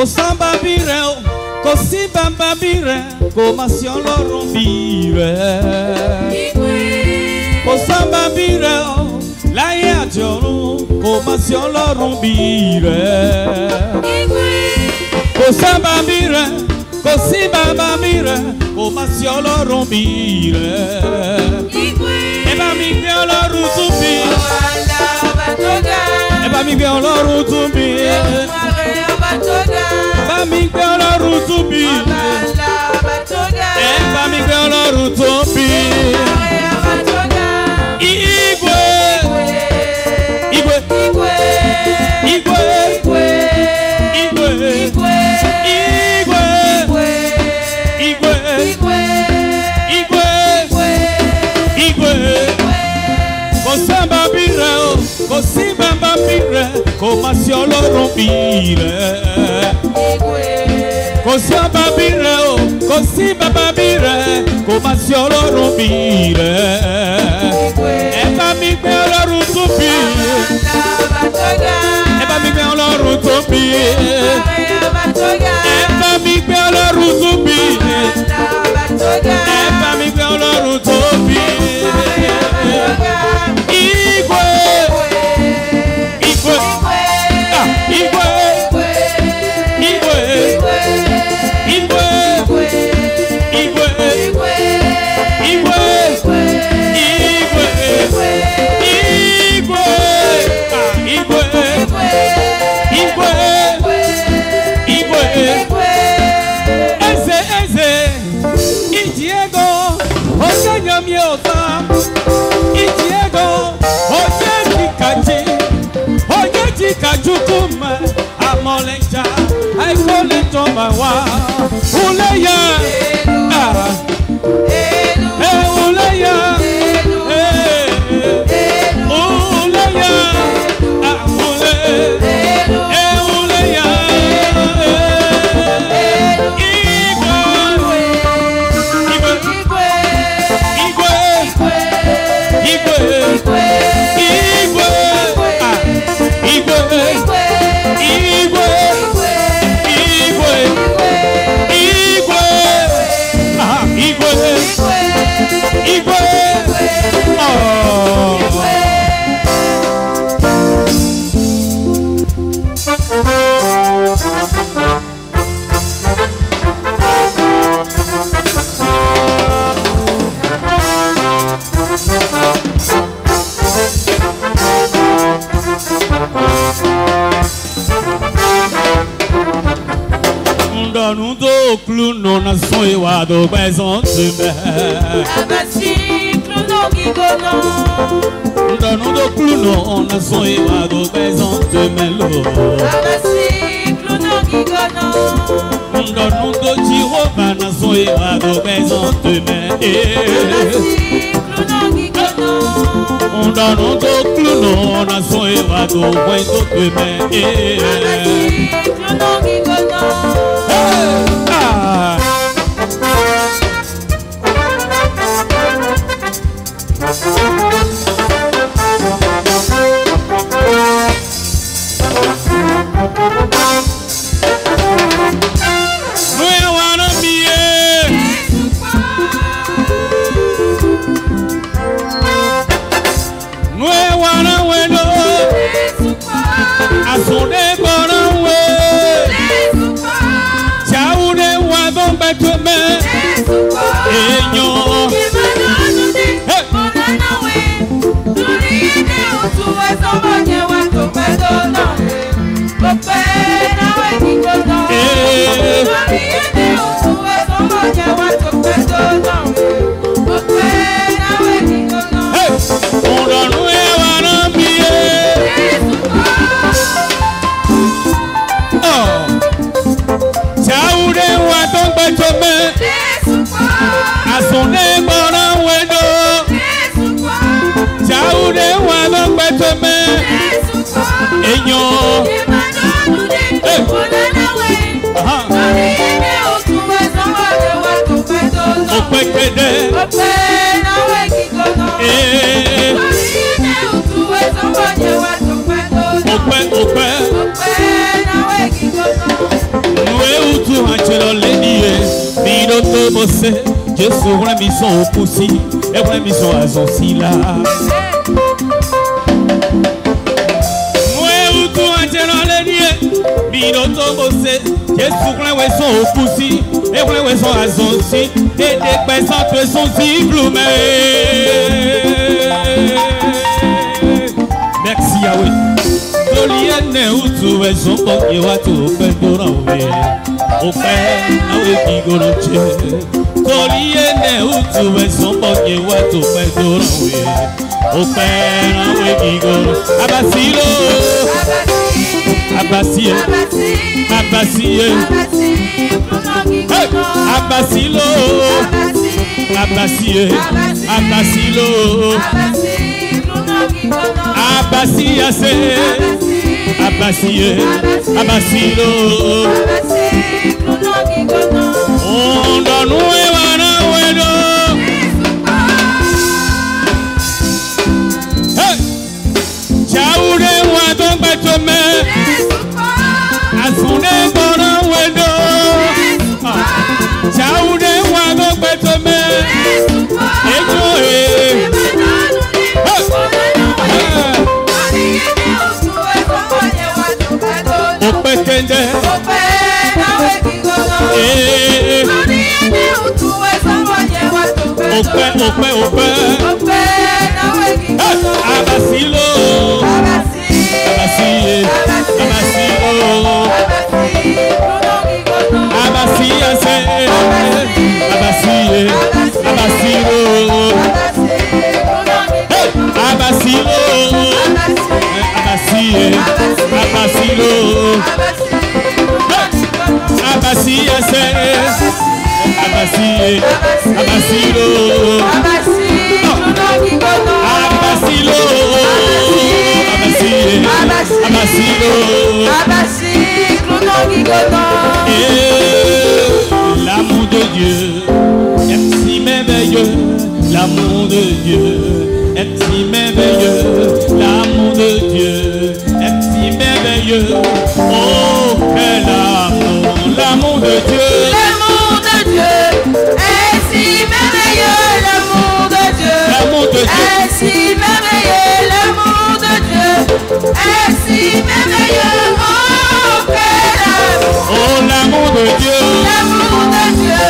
Kosamba bire, kosiba babire, komasyon lorombire. Kosamba bire, la ya joro, komasyon lorombire. Kosamba bire, kosiba babire, komasyon lorombire. Eba mi gbe Ọlọ́run tún bí. Eba mi gbe Ọlọ́run tún bí. Eba mi gbe Ọlọ́run tún bí. Eba mi gbe Ọlọ́run tún bí. Igwe, igwe, igwe, igwe, igwe, igwe, igwe. Kosamba bire, kosimba bire, komasyon lorombire. Kosamba bire, kosimba bire, komasyon lorombire. Eba mi gbe Ọlọ́run tún bí. Eba mi gbe Ọlọ́run tún bí. Eba mi gbe Ọlọ́run tún bí. Eba mi gbe Ọlọ́run tún bí. Igwe, igwe, igwe, igwe, igwe, igwe, igwe, eze, ijiego, oje nyomi osa, ijiego, oje jikaji, oje jikajukuma, amoleja, aikole tomawa, uleya, uleya, nous deux clous non a son et wa do besoin de me. Abasi clous non gigono. Nous deux clous non a son et wa do besoin de me lo. Abasi clous non gigono. Nous deux tiro van a son et wa do besoin de me. Abasi clous non gigono. Nous deux clous non a son et wa do besoin de me. Abasi clous non gigono. bosser, je suis la mission au poussi, et la mission à son sila. Moi, où tout entier dans les lieux, biloto bosser, je suis la mission au poussi, et la mission à son si, et des personnes que sont diplômées. Merci Yahweh. Toliene utu weso ponye watu pendora we. Ope na we kigoroche. Toliene utu weso ponye watu pendora we. Ope na we kigoro. Abasilo. Abasie. Abasie. Abasilo. Abasie. Abasilo. Abasia se Abasie Abasilo Ondo nuwe wana wedo Hey Chaude wadon betome Asune gona wedo Chaude wadon betome Ejo Ope kende Ope na we kigolo Ope Ope na we kigolo Abasilo Abasie Abasilo Abasia se Abasie Abasilo Abasilo Abasie Abasilo Abasia se Abasie Abasilo Abasilo Abasie Abasilo L'amour de Dieu est si merveilleux. L'amour de Dieu est si merveilleux. L'amour de Dieu est si merveilleux. Oh, quel amour, l'amour de Dieu. L'amour de Dieu est si merveilleux. L'amour de Dieu est si merveilleux. L'amour de Dieu est si merveilleux. Oh, quel amour. Oh, l'amour de Dieu. L'amour de Dieu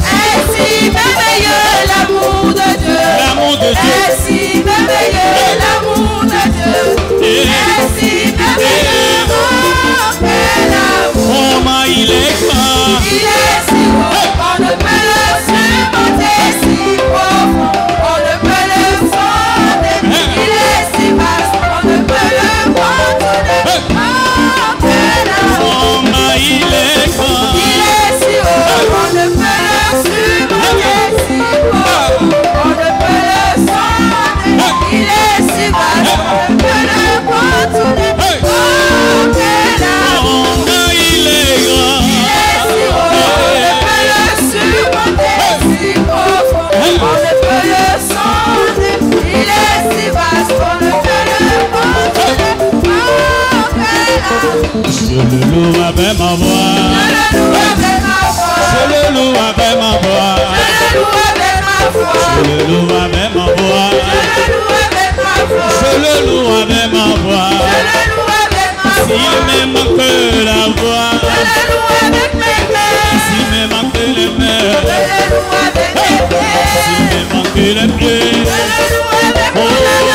est si merveilleux. L'amour de Dieu. L'amour de Dieu est si merveilleux. L'amour de Dieu est si merveilleux. Oh, quel amour. Oh, ma, il est grand. Il est si haut, on ne peut le surmonter, si profond, on ne peut le fonder. Il est si vaste, on ne peut le contourner. Oh, quel amour. Oh, ma, il est grand. Il est si haut, on ne peut le surmonter, si profond, on ne peut le fonder. Il est si vaste, on ne peut le contourner. Oh, quel amour. Oh, ma, il est grand. On ne peut le sonder, il est si vaste, on ne peut le contrôler. Oh, quel amour. Je le loue avec ma voix. Je le loue avec ma voix. Je le loue avec ma voix. Je le loue avec ma voix. Je le loue avec ma voix. S'il me manque la voix. Je le loue avec mes mains. S'il me manque les mains. Je le loue avec mes pieds. S'il me manque les pieds. Je le loue avec mon âme.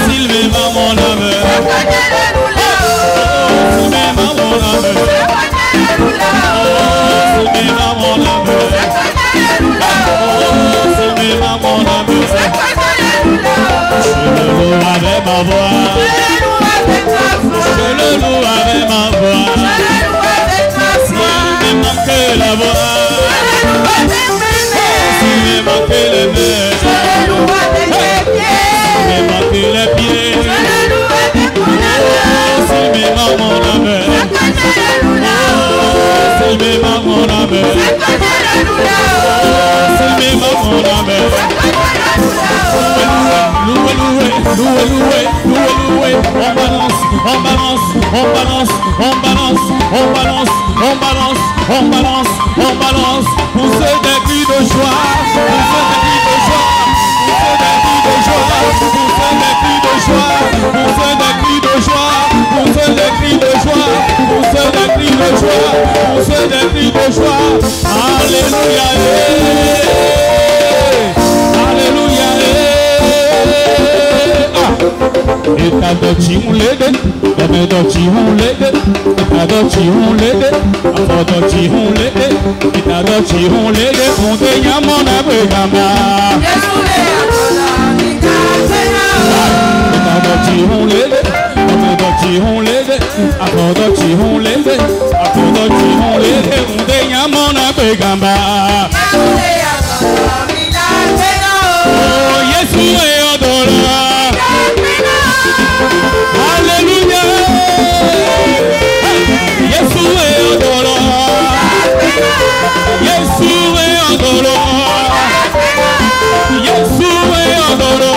S'il me manque mon âme. Je connais le loue là-haut. S'il me manque mon âme. Je connais le loue là-haut. S'il me manque mon âme. Je connais le loue là-haut. S'il me manque mon âme. Je connais le loue là-haut. Je le loue avec ma voix. Je le loue avec ma voix. Je le loue avec ma voix. Je le loue avec ma voix. S'il me manque la voix. Je le loue avec mes mains. S'il me manque les mains. Je le loue avec mes pieds. S'il me manque les pieds. Je le loue avec mon âme. S'il me manque mon âme. Je connais le loue là-haut. S'il me manque mon âme. Je connais le loue là-haut. S'il me manque mon âme. Je connais le loue là-haut. Loué, loué, loué, loué, loué, loué. On balance, on balance, on balance, on balance, on balance, on balance, on balance, on balance. Pour ce début de de joie, pour ceux des cris de joie. Alléluia. Alléluia. Itadochi hulede, Itadochi hulede, Itadochi hulede, Afodochi hulede, Itadochi hulede, Kunde Yamona Begama. Itadochi hulede, Itadochi hulede, Afodochi hulede, Afodochi hulede, Kunde Yamona Begama. Oh, Yesu adora. Alléluia. Yesu adora. Yesu adora. Yesu adora.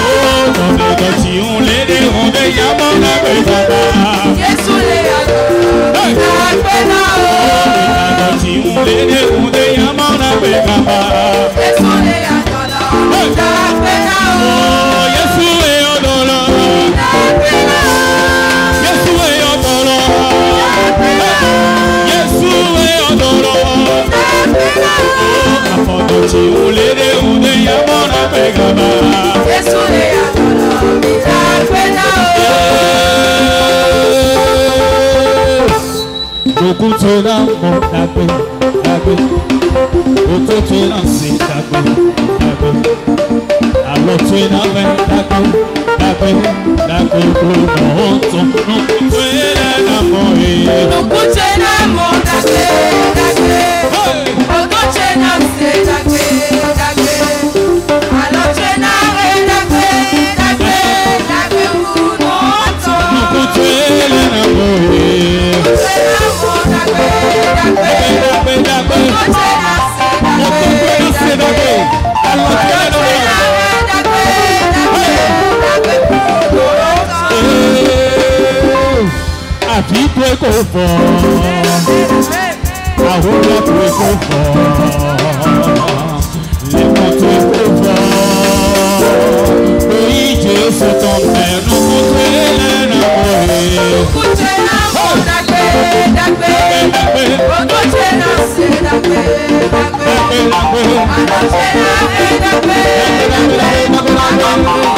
Oh, donne on les dé, on les yama na beba. Yesu le adora. On les dé, on les yama na beba. Yesu le adora. Oh, Yesu adora. Yesu adora. Yesu adora. Oh, Afodochi ulede ude yamona begama. Yesu le adora. Dokutera mo dagbe, dagbe. Ototera si dagbe, dagbe. Alotera be dagbe, dagbe, dagbe. Oto nukutera na mo e. Nukutera mo dagbe, dagbe. Ototera si dagbe, dagbe. Alotera be dagbe, dagbe, dagbe. Oto nukutera na mo e. Àfi tó kò fọ́, àwọn ọ̀rọ̀ tó kò fọ́, lẹ́kọ̀ọ́ tó kò fọ́, lórí Jésù tó mẹ́nu kò tẹ́lẹ̀ náà wọ̀ ẹ́. Kùtẹ́ náà mọ̀ dàgbé, dàgbé, ògùtẹ́ náà ṣe dàgbé, dàgbé, àlọ́ṣẹ́ náà ẹ̀ dàgbé, dàgbé, àlọ́ṣẹ́ náà wọ̀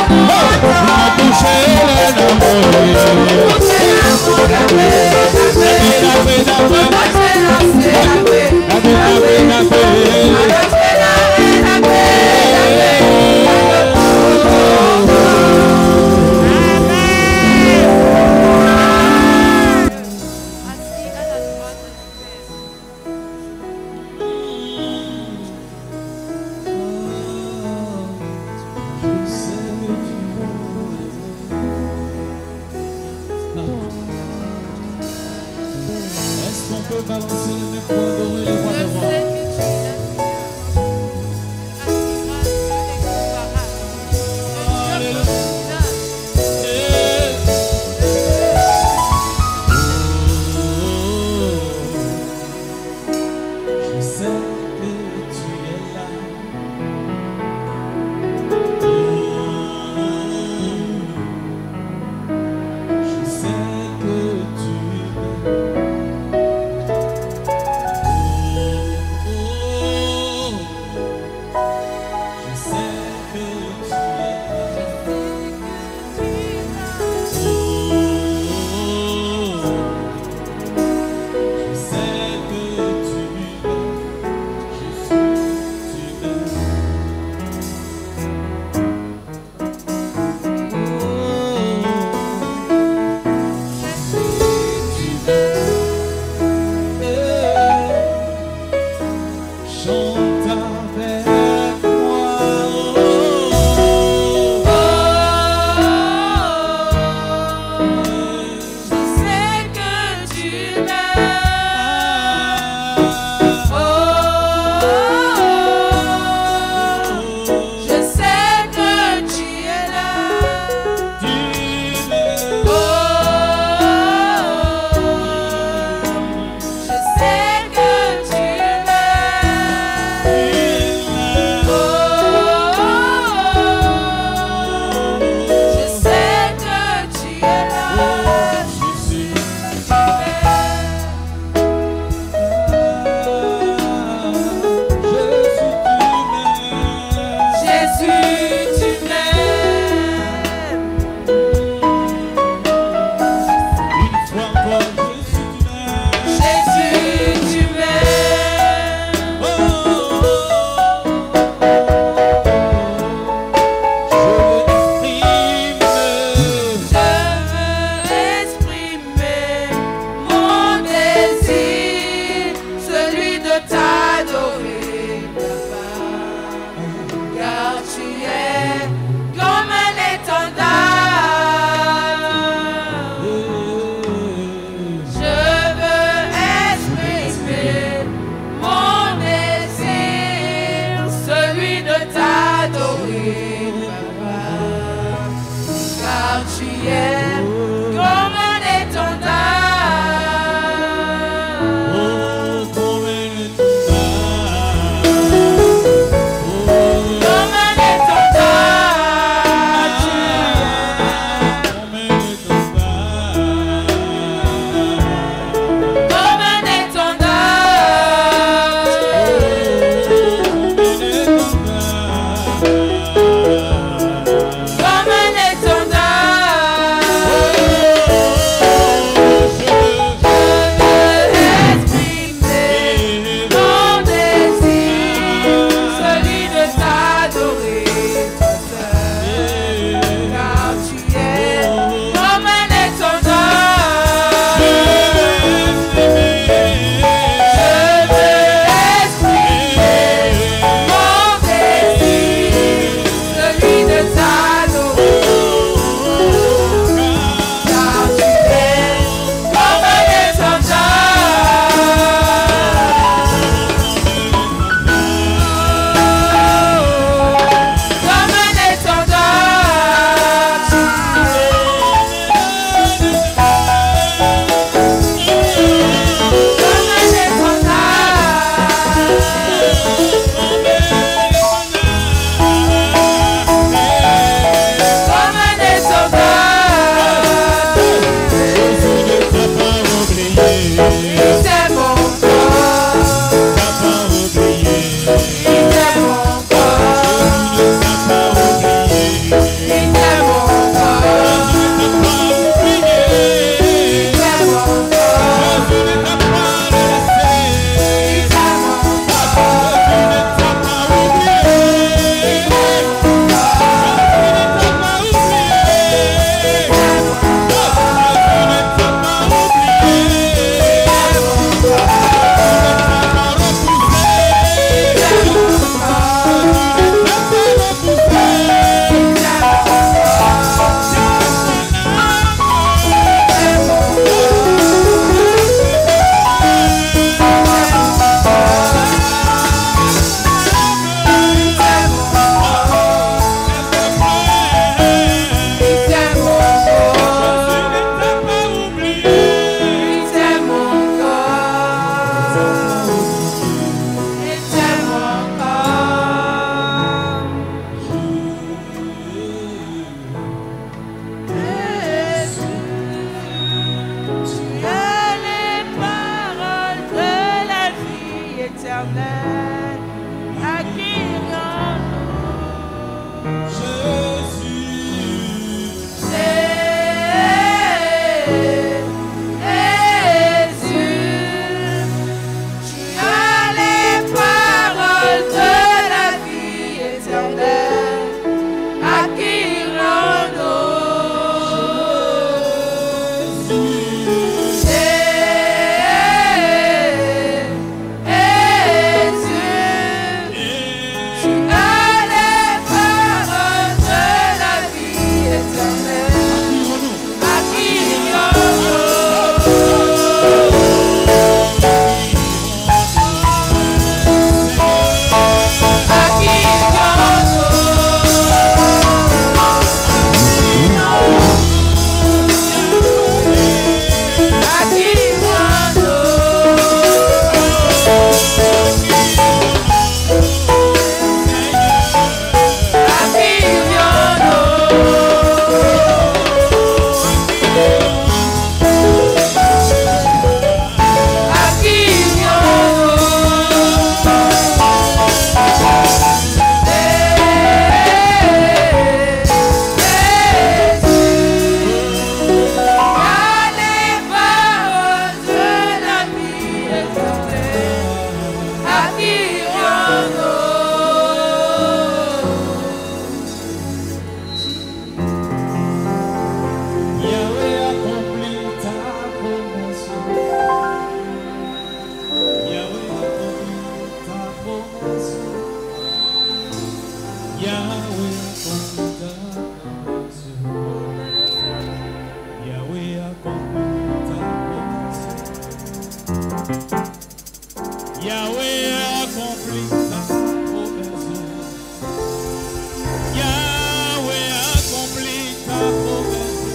de t'adorer, Papa, car tu es comme un étendard. Je veux exprimer mon désir, celui de t'adorer, Papa, car tu es comme un étendard. accompli ta promesse. Yahweh accompli ta promesse.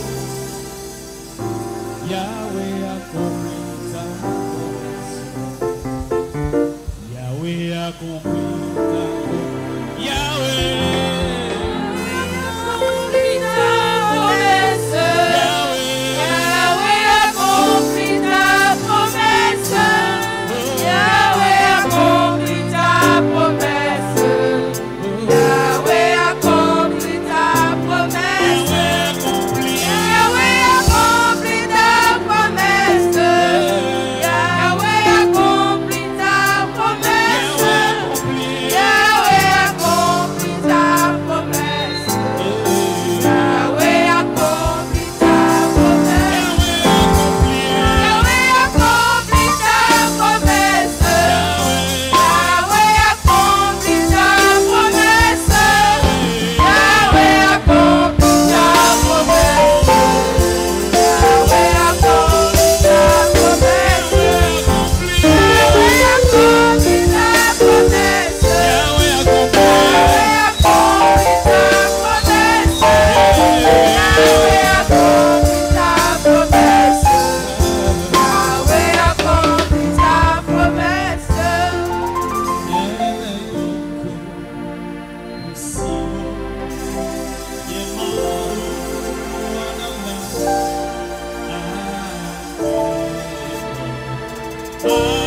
Yahweh accompli ta promesse. Yahweh accompli ta promesse. Yahweh. Oh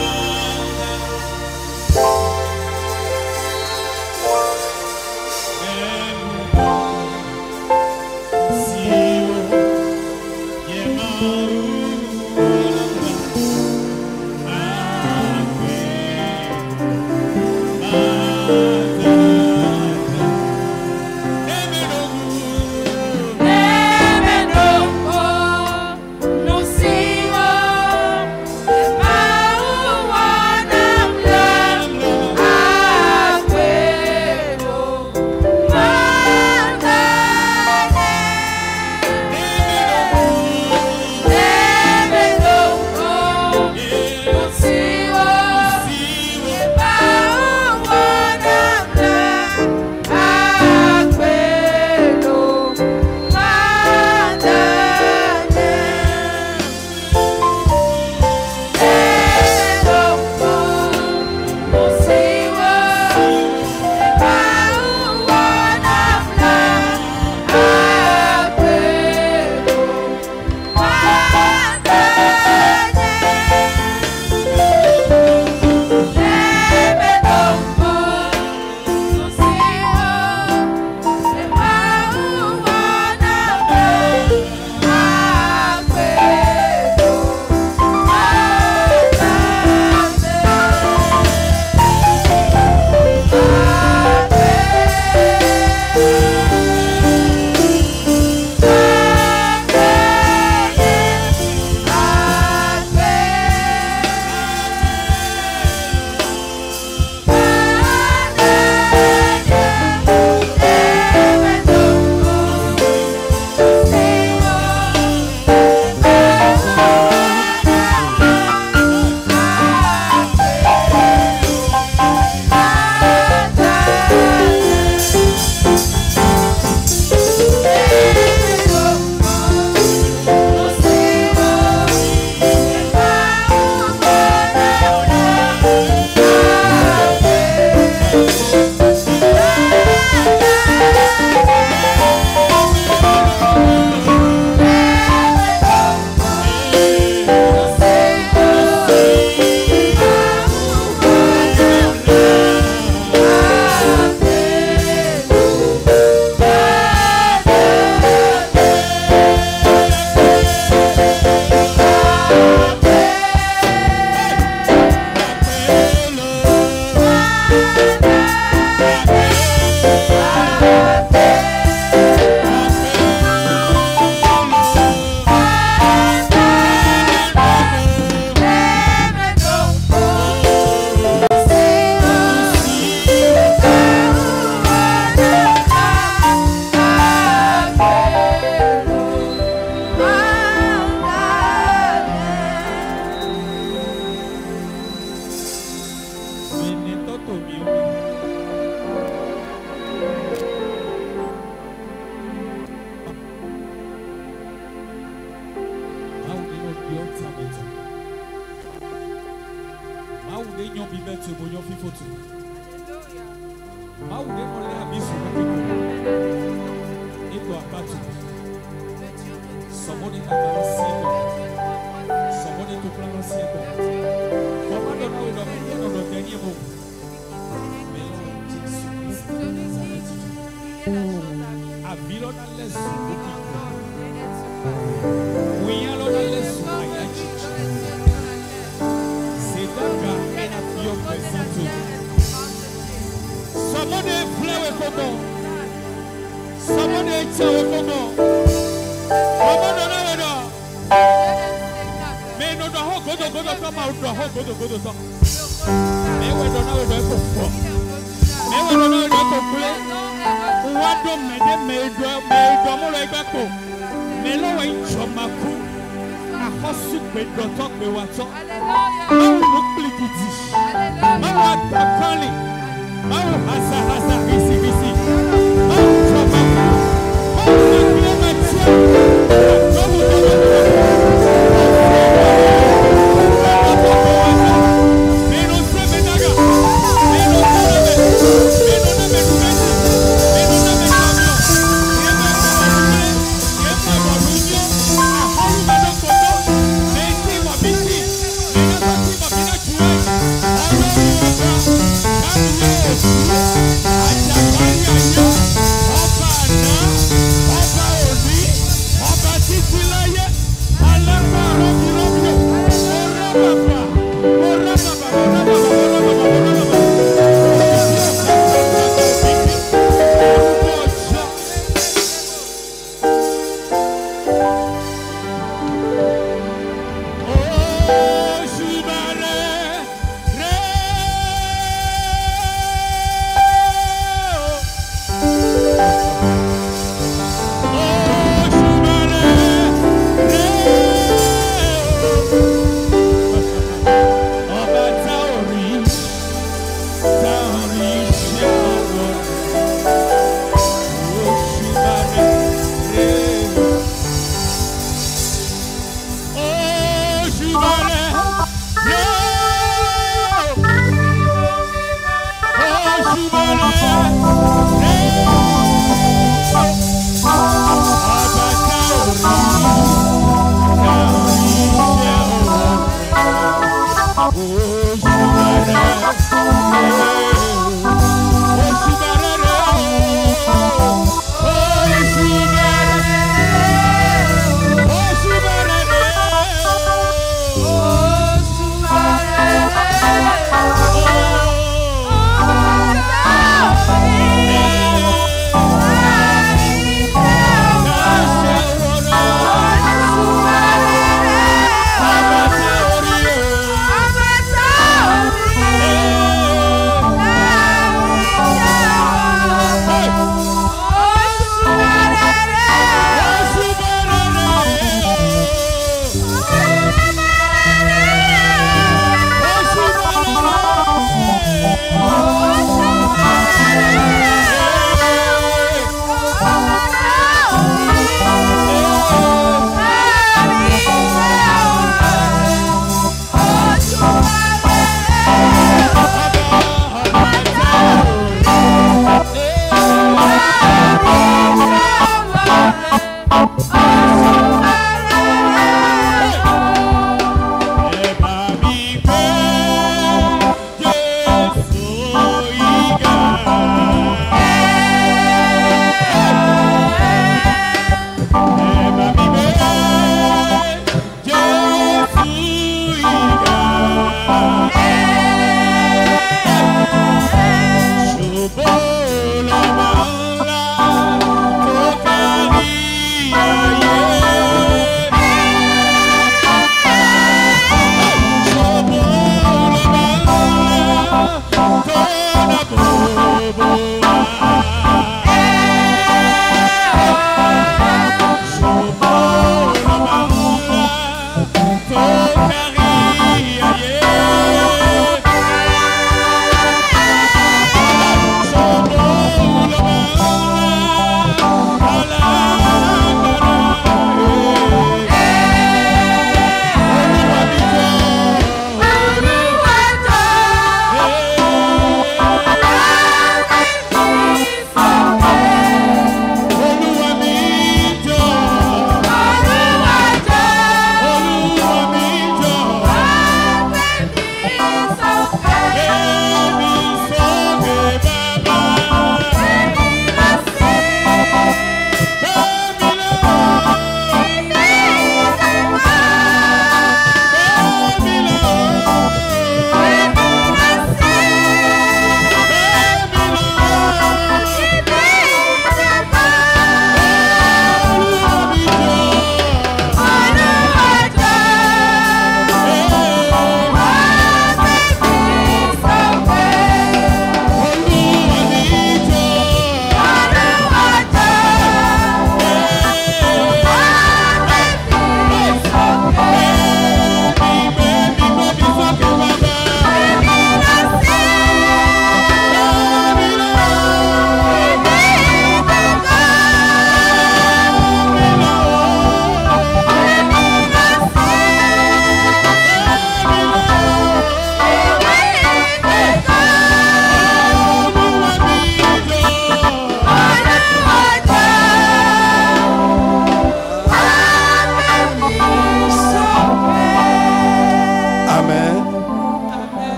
Somebody to plan a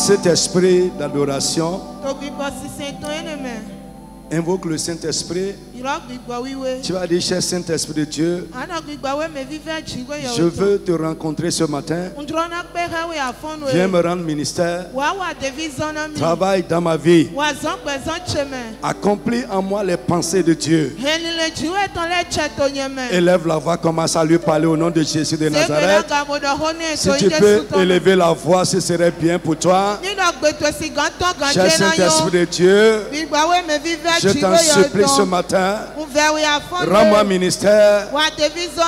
Saint-Esprit d'adoration, invoque le Saint-Esprit. Tu vas dire, cher Saint-Esprit de Dieu, je veux te rencontrer ce matin. Viens me rendre ministère. Travaille dans ma vie. Accomplis en moi les pensées de Dieu. Élève la voix, commence à lui parler au nom de Jésus de Nazareth. Si tu peux élever la voix, ce serait bien pour toi. Cher Saint-Esprit de Dieu, je t'en supplie ce matin. Rends-moi ministère.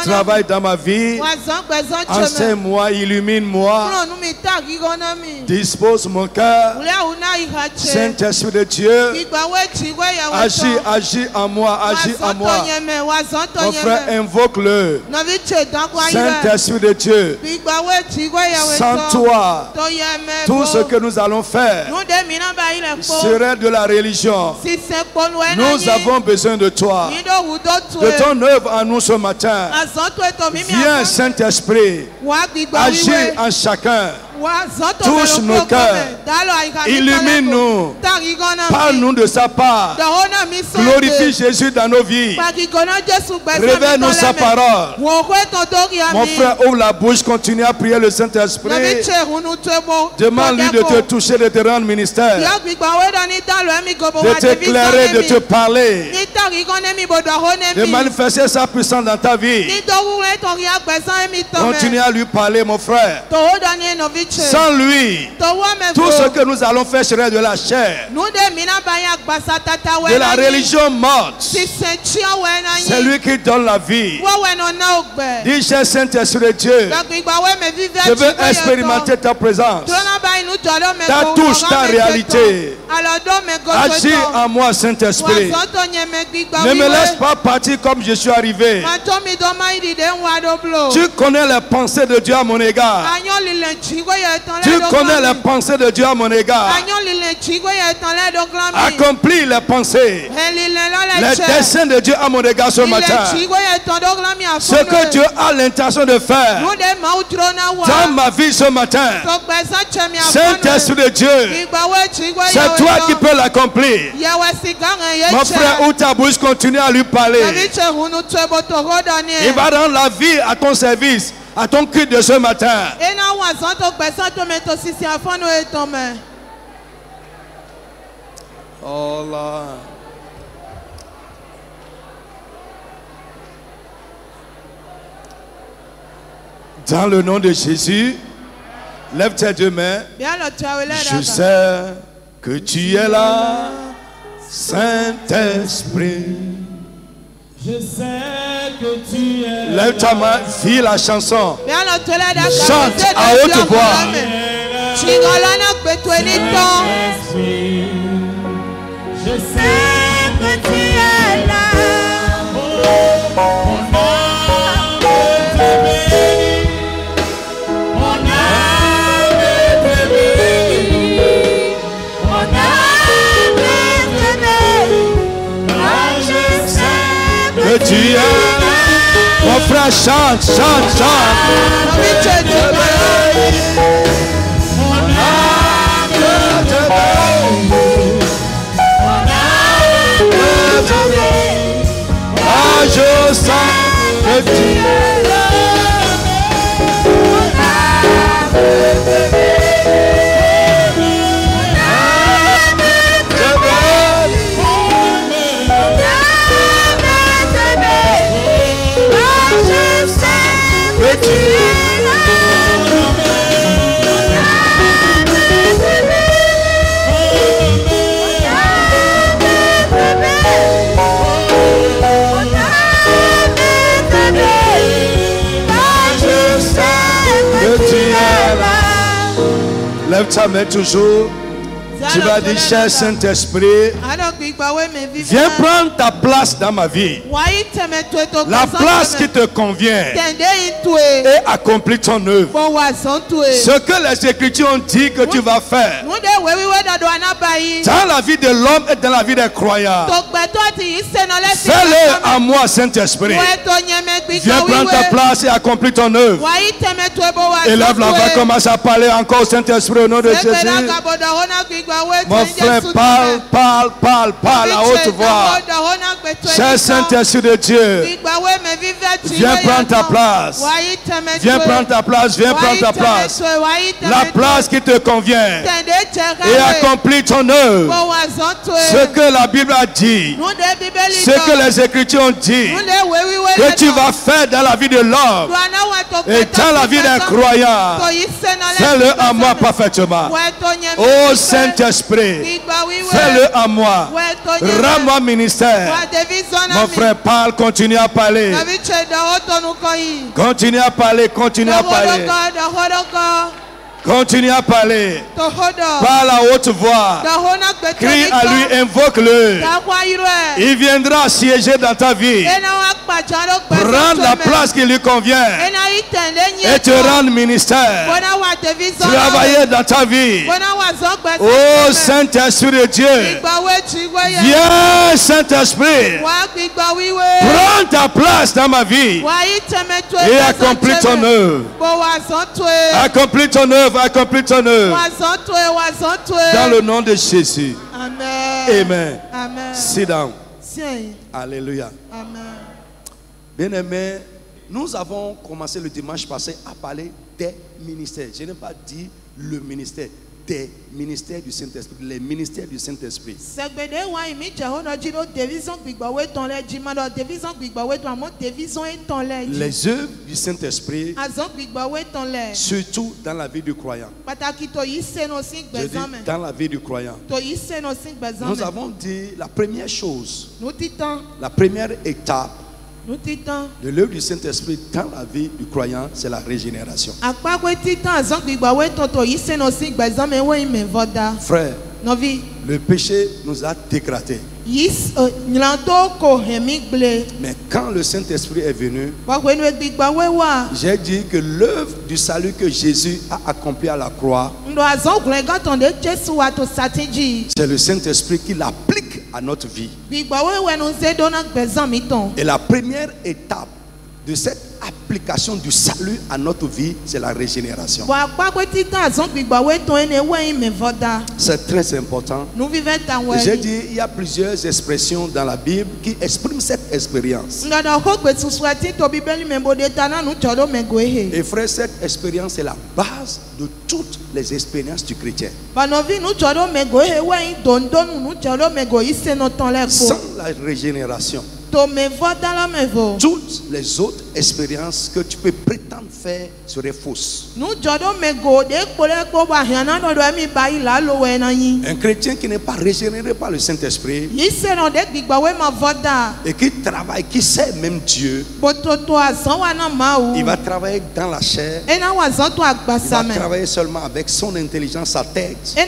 Travaille dans ma vie. Enseigne-moi, illumine-moi. Dispose mon cœur. Saint-Esprit de Dieu, agis en moi, agis en moi. Mon frère, invoque-le. Saint-Esprit de Dieu, sans toi, tout ce que nous allons faire serait de la religion. Nous avons besoin de toi, de ton œuvre en nous ce matin. Viens, Saint-Esprit, agis en chacun. Touche nos cœurs, illumine-nous, parle-nous de sa part, glorifie Jésus dans nos vies, révèle-nous sa parole. Mon frère, ouvre la bouche, continue à prier le Saint-Esprit. Demande-lui de te toucher, de te rendre ministère, de t'éclairer, de te parler, de manifester sa puissance dans ta vie. Continue à lui parler, mon frère. Sans lui, tout ce que nous allons faire serait de la chair, de la religion morte. C'est lui qui donne la vie. Dis, cher Saint-Esprit de Dieu, je veux expérimenter ta présence, ta touche, ta réalité. Agis en moi, Saint-Esprit. Ne me laisse pas partir comme je suis arrivé. Tu connais les pensées de Dieu à mon égard. Tu connais les pensées de Dieu à mon égard. Accomplis les pensées, les desseins de Dieu à mon égard ce matin. Ce que Dieu a l'intention de faire dans ma vie ce matin, Saint-Esprit de Dieu, c'est toi qui peux l'accomplir. Mon frère, ouvre ta bouche, continue à lui parler. Il va rendre la vie à ton service, à ton cri de ce matin. Oh là. Dans le nom de Jésus, lève tes deux mains. Je sais que tu es là, Saint-Esprit. Je sais que tu es. Lève ta main, vis la chanson. Chante à haute voix. Je sais que tu es là. Mon âme te bénit. Mon âme te bénit. Mon âme te bénit. Car je sais Que tu es là. Mon frère, chante, chante, chante. Mon âme te bénit. Ah, je sens que tu es là. mon âme te bénit. Mon âme te bénit. Mon âme te bénit. Car je sais que tu es là. Mon âme te bénit. Lève ta main toujours. Tu vas dire, cher Saint-Esprit, viens prendre ta place dans ma vie. La place qui te convient. Et accomplis ton œuvre. Ce que les Écritures ont dit que tu vas faire dans la vie de l'homme et dans la vie des croyants. Fais-le à moi, Saint-Esprit. Viens prendre ta place et accomplis ton œuvre. Élève la voix, commence à parler encore, Saint-Esprit, au nom de Jésus. Mon frère, parle à haute voix. Cher Saint-Esprit de Dieu, viens prendre ta place. Viens prendre ta place, viens prendre ta place. La place qui te convient. Et accomplis ton œuvre. Ce que la Bible a dit, ce que les Écritures ont dit, que tu vas faire dans la vie de l'homme et dans la vie des croyants. Fais-le à moi parfaitement. Oh Saint-Esprit, fais-le à moi. Rends-moi ministère. Mon frère, parle, continue à parler. Continue à parler, continue à parler. Continue à parler. Parle à haute voix. Crie à lui, invoque-le. Il viendra siéger dans ta vie. Prendre la place qui lui convient. Et te rendre ministère. Travailler dans ta vie. Oh Saint-Esprit de Dieu. Viens Saint-Esprit. Prends ta place dans ma vie. Et accomplis ton œuvre. Accomplis ton œuvre. Accomplis ton œuvre. Dans le nom de Jésus. Amen. Amen. Sit down. Alléluia. Bien-aimés, nous avons commencé le dimanche passé à parler des ministères. Je n'ai pas dit le ministère, des ministères du Saint-Esprit, les ministères du Saint-Esprit. Les œuvres du Saint-Esprit, surtout dans la vie du croyant. Je dis dans la vie du croyant. Nous avons dit la première chose, la première étape de l'œuvre du Saint-Esprit dans la vie du croyant, c'est la régénération. Frère, le péché nous a dégradés. Mais quand le Saint-Esprit est venu, j'ai dit que l'œuvre du salut que Jésus a accompli à la croix, c'est le Saint-Esprit qui l'applique à notre vie. Et la première étape de cette application du salut à notre vie, c'est la régénération. C'est très important. J'ai dit, il y a plusieurs expressions dans la Bible qui expriment cette expérience. Et frère, cette expérience est la base de toutes les expériences du chrétien. Sans la régénération, toutes les autres expériences que tu peux prétendre faire seraient fausses. Un chrétien qui n'est pas régénéré par le Saint-Esprit et qui travaille, qui sait même Dieu, il va travailler dans la chair, il va travailler seulement avec son intelligence, sa tête, et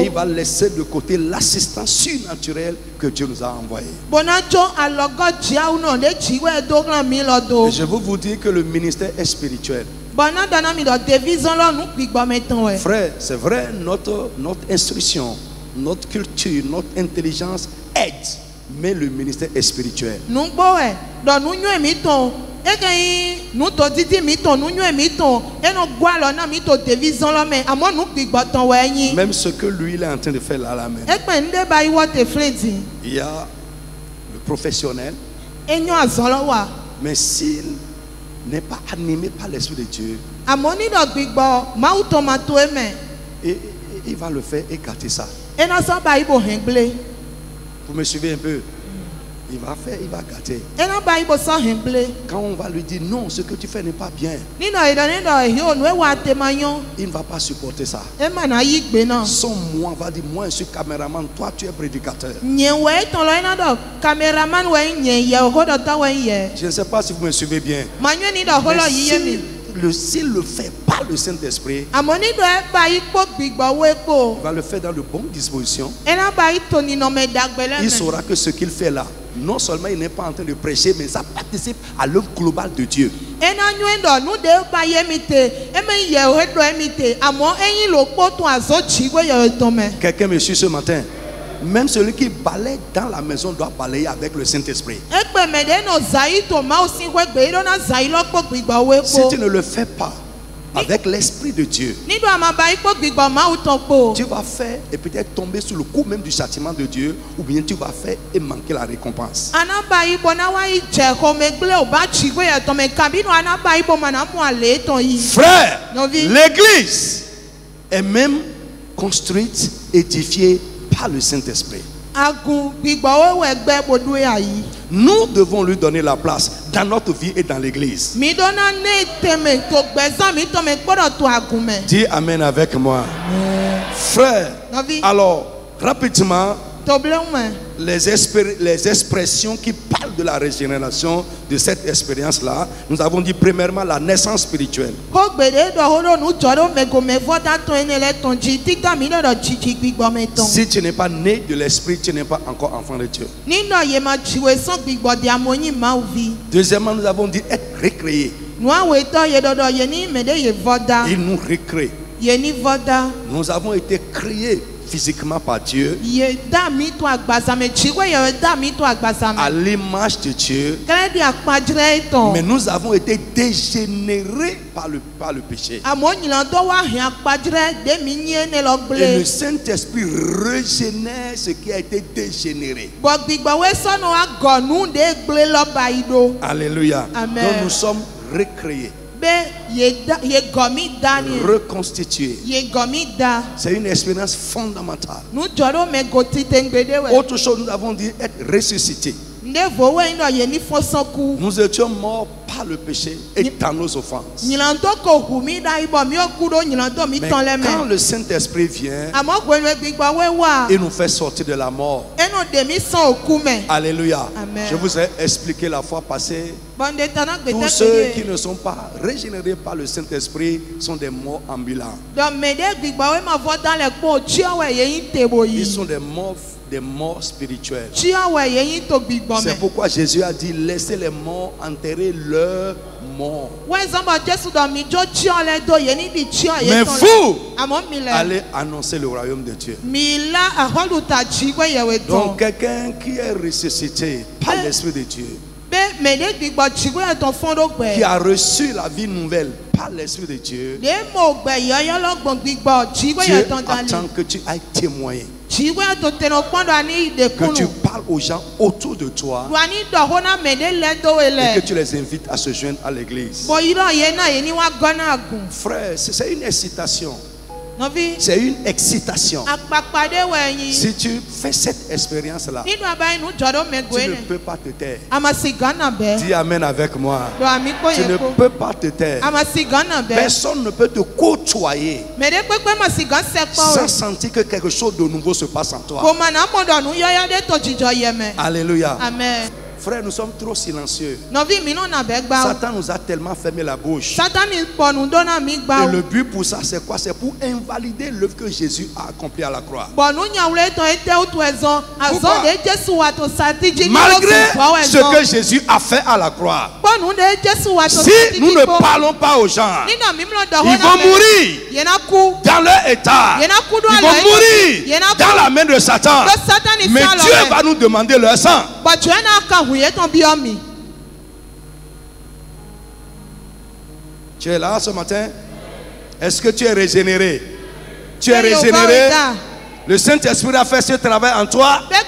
il va laisser de côté l'assistance surnaturelle que Dieu nous a envoyé. Et je veux vous dire que le ministère est spirituel. Frère, c'est vrai, notre instruction, notre culture, notre intelligence aide, mais le ministère est spirituel. Même ce que lui il est en train de faire là, même. Il y a le professionnel, mais s'il n'est pas animé par l'Esprit de Dieu, il va le faire écarter ça. Vous me suivez un peu? Il va faire, il va gâter. Quand on va lui dire non, ce que tu fais n'est pas bien, il ne va pas supporter ça. Son moi va dire, moi je suis caméraman, toi tu es prédicateur. Je ne sais pas si vous me suivez bien. Mais si s'il le fait par le Saint-Esprit, il va le faire dans de bonnes dispositions. Il saura que ce qu'il fait là, non seulement il n'est pas en train de prêcher, mais ça participe à l'œuvre globale de Dieu. Quelqu'un me suit ce matin. Même celui qui balaye dans la maison doit balayer avec le Saint-Esprit. Si tu ne le fais pas avec l'Esprit de Dieu, tu vas faire et peut-être tomber sous le coup même du châtiment de Dieu, ou bien tu vas faire et manquer la récompense. Frère, l'église est même construite, édifiée par le Saint-Esprit. Nous devons lui donner la place dans notre vie et dans l'église. Dis Amen avec moi. Frère, alors rapidement, les expressions qui parlent de la régénération de cette expérience-là, nous avons dit premièrement la naissance spirituelle. Si tu n'es pas né de l'esprit, tu n'es pas encore enfant de Dieu. Deuxièmement, nous avons dit être récréé. Il nous récrée. Nous avons été créés physiquement par Dieu, à l'image de Dieu, mais nous avons été dégénérés par le péché. Et le Saint-Esprit régénère ce qui a été dégénéré. Alléluia. Donc nous sommes recréés, reconstitué. C'est une expérience fondamentale. Autre chose, nous avons dit être ressuscité. Nous étions morts par le péché et dans nos offenses. Mais quand le Saint-Esprit vient, il nous fait sortir de la mort. Alléluia. Amen. Je vous ai expliqué la fois passée. Tous ceux qui ne sont pas régénérés par le Saint-Esprit sont des morts ambulants. Ils sont des morts spirituels. C'est pourquoi Jésus a dit laissez les morts enterrer leurs morts. Mais vous allez annoncer le royaume de Dieu. Donc quelqu'un qui est ressuscité par l'Esprit de Dieu, qui a reçu la vie nouvelle par l'Esprit de Dieu, Dieu attend que tu ailles témoigner, que tu parles aux gens autour de toi et que tu les invites à se joindre à l'église. Frère, c'est une excitation. C'est une excitation. Si tu fais cette expérience-là, tu ne peux pas te taire. Dis Amen avec moi. Tu ne peux pas te taire. Personne ne peut te côtoyer sans sentir que quelque chose de nouveau se passe en toi. Alléluia. Amen. Frère, nous sommes trop silencieux. Satan nous a tellement fermé la bouche. Et le but pour ça, c'est quoi? C'est pour invalider l'œuvre que Jésus a accomplie à la croix. Malgré ce que Jésus a fait à la croix, si nous ne parlons pas aux gens, ils vont mourir dans leur état. Ils vont mourir dans la main de Satan. Mais Dieu va nous demander leur sang. Tu es là ce matin? Est-ce que tu es régénéré? Tu es régénéré? Le Saint-Esprit a fait ce travail en toi. Frère,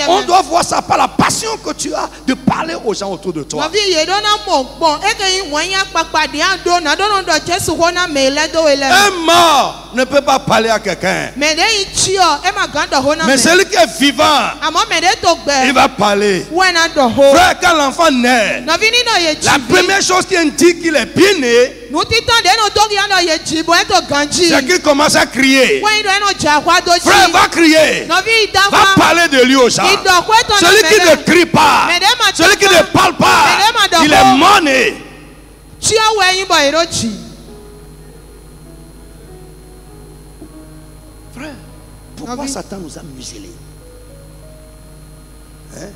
on doit voir ça par la passion que tu as de parler aux gens autour de toi. Un mort ne peut pas parler à quelqu'un. Mais celui qui est vivant, il va parler. Frère, quand l'enfant naît, la première chose qui indique qu'il est bien né, c'est qu'il commence à crier. Frère, va crier. Va parler de lui aux gens. Celui qui ne crie pas, celui qui ne parle pas, il est mort né. Frère, pourquoi Satan nous a muselés? Hein?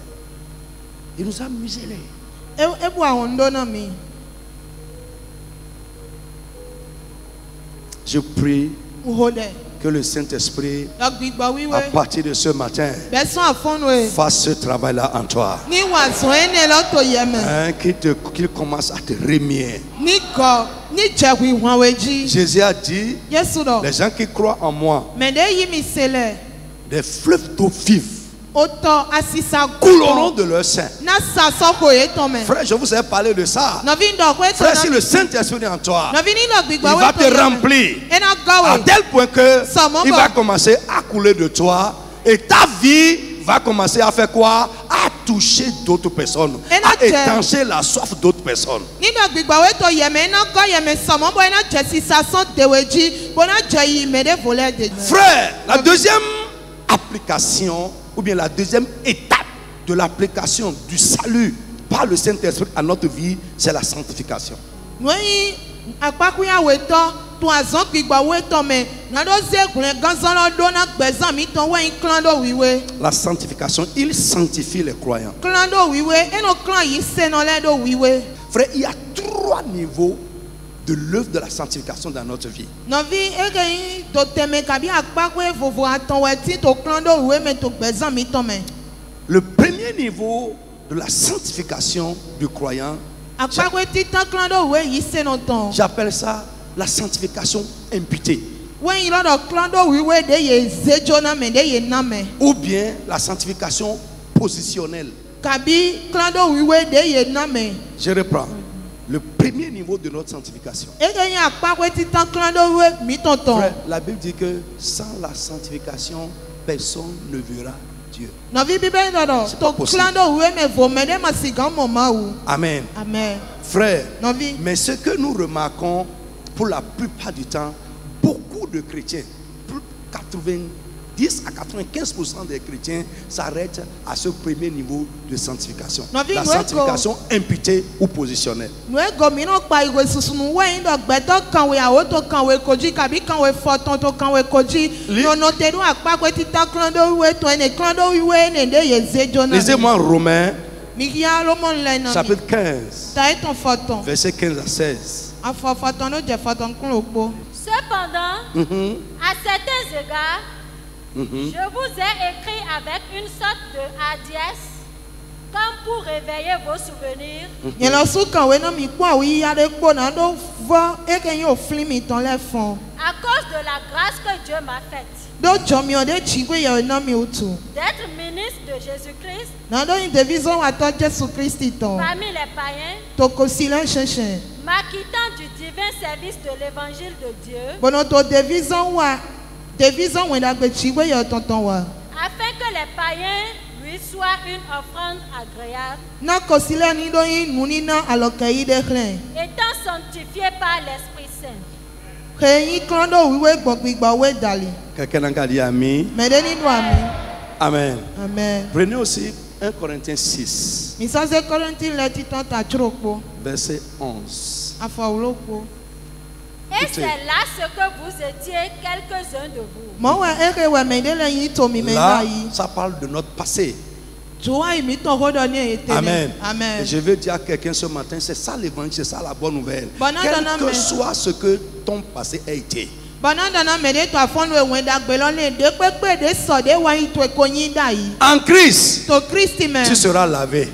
Il nous a muselés. Je prie que le Saint-Esprit, à partir de ce matin, fasse ce travail-là en toi. Hein, qu'il commence à te remuer. Jésus a dit, les gens qui croient en moi, des fleuves d'eau vive couleront de leur sein. Frère, je vous ai parlé de ça. Frère, si le Saint-Esprit est en toi, il va te remplir à tel point que il va commencer à couler de toi et ta vie va commencer à faire quoi? À toucher d'autres personnes, à étancher la soif d'autres personnes. Frère, la deuxième application, ou bien la deuxième étape de l'application du salut par le Saint-Esprit à notre vie, c'est la sanctification. La sanctification, il sanctifie les croyants. Frère, il y a 3 niveaux de l'œuvre de la sanctification dans notre vie. Le premier niveau de la sanctification du croyant, j'appelle ça la sanctification imputée. Ou bien la sanctification positionnelle. Je reprends. Le premier niveau de notre sanctification. Frère, la Bible dit que sans la sanctification, personne ne verra Dieu. C'est pas possible. Amen. Amen. Frère, mais ce que nous remarquons pour la plupart du temps, beaucoup de chrétiens, 90 à 95% des chrétiens s'arrêtent à ce premier niveau de sanctification. La sanctification imputée ou positionnelle. Lisez-moi Romains chapitre 15 verset 15 à 16. Cependant, à certains égards, je vous ai écrit avec une sorte de hardiesse, comme pour réveiller vos souvenirs. À cause de la grâce que Dieu m'a faite, d'être ministre de Jésus-Christ parmi les païens, m'acquittant du divin service de l'évangile de Dieu, afin que les païens lui soient une offrande agréable, étant sanctifiés par l'Esprit Saint. Quelqu'un a dit Amen. Amen. Amen. Prenez aussi 1 Corinthiens 6, verset 11. Et c'est là ce que vous étiez, quelques-uns de vous. Là, ça parle de notre passé. Amen. Amen. Et je veux dire à quelqu'un ce matin, c'est ça l'évangile, c'est ça la bonne nouvelle. Quel que soit ce que ton passé a été. En Christ, tu seras lavé,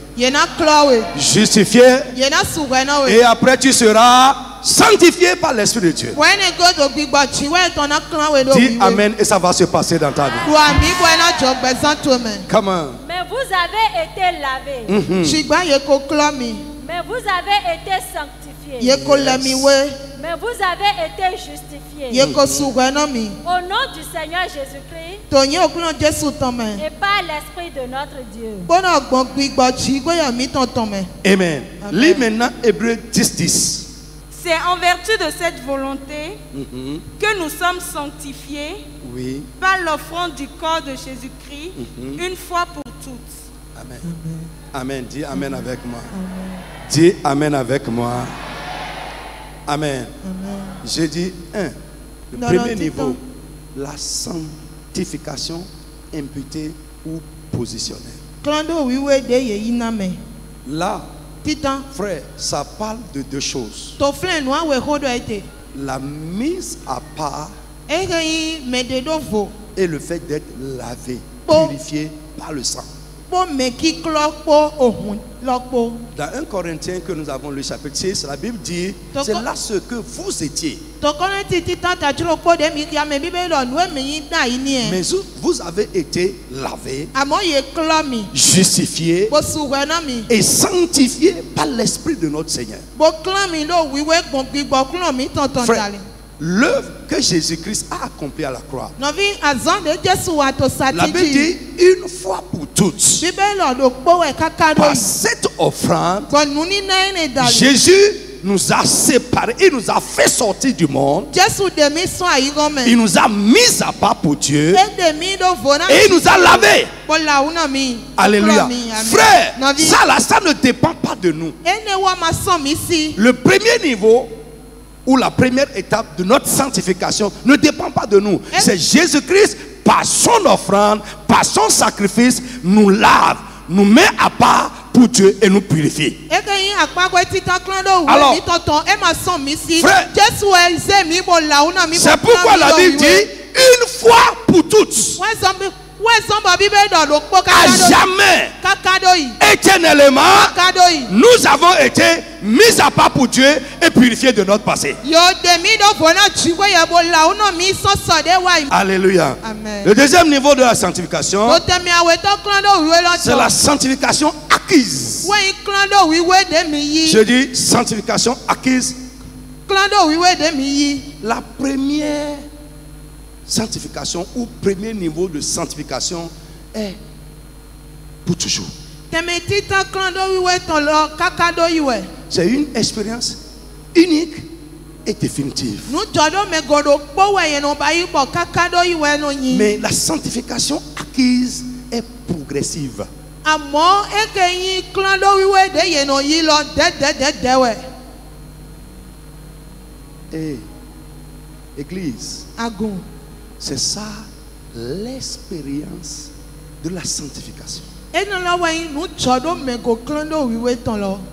justifié, et après tu seras sanctifié par l'Esprit de Dieu. Dis Amen et ça va se passer dans ta vie. Come on. Mais vous avez été lavés. Mais vous avez été sanctifiés. Yes. Mais vous avez été justifiés. Au nom du Seigneur Jésus-Christ et par l'Esprit de notre Dieu. Amen. Lis maintenant Hébreux 10. C'est en vertu de cette volonté que nous sommes sanctifiés par l'offrande du corps de Jésus-Christ une fois pour toutes. Amen. Amen. Dis Amen avec moi. Dis Amen avec moi. Amen. J'ai dit le premier niveau, la sanctification imputée ou positionnelle. Là, frère, ça parle de deux choses. La mise à part et le fait d'être lavé, purifié par le sang. Dans 1 Corinthiens que nous avons lu chapitre 6, la Bible dit, c'est là ce que vous étiez. Mais vous avez été lavés, justifiés et sanctifiés par l'Esprit de notre Seigneur. Frère, l'œuvre que Jésus-Christ a accomplie à la croix, la Bible dit une fois pour toutes, par cette offrande, Jésus nous a séparés, il nous a fait sortir du monde, il nous a mis à part pour Dieu et il nous a lavés. Alléluia. Frère, ça ne dépend pas de nous. Le premier niveau ou la première étape de notre sanctification ne dépend pas de nous. C'est Jésus-Christ, par son offrande, par son sacrifice, nous lave, nous met à part pour Dieu et nous purifie. Alors, frère, c'est pourquoi la Bible dit une fois pour toutes, à jamais, éternellement, nous avons été mis à part pour Dieu et purifiés de notre passé. Alléluia. Amen. Le deuxième niveau de la sanctification, c'est la sanctification acquise. Je dis sanctification acquise. La première sanctification ou premier niveau de sanctification est pour toujours. C'est une expérience unique et définitive. Mais la sanctification acquise est progressive. Et Église, c'est ça l'expérience de la sanctification.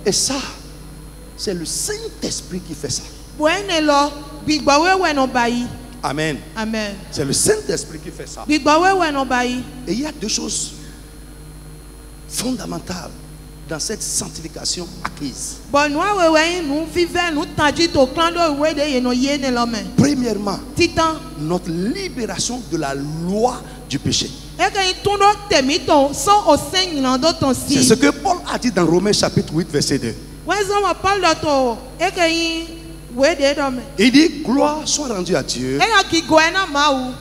Et ça, c'est le Saint-Esprit qui fait ça. Amen. Amen. C'est le Saint-Esprit qui fait ça. Et il y a deux choses fondamentales dans cette sanctification acquise. Premièrement, notre libération de la loi du péché. C'est ce que Paul a dit dans Romains chapitre 8 verset 2. Il dit gloire soit rendue à Dieu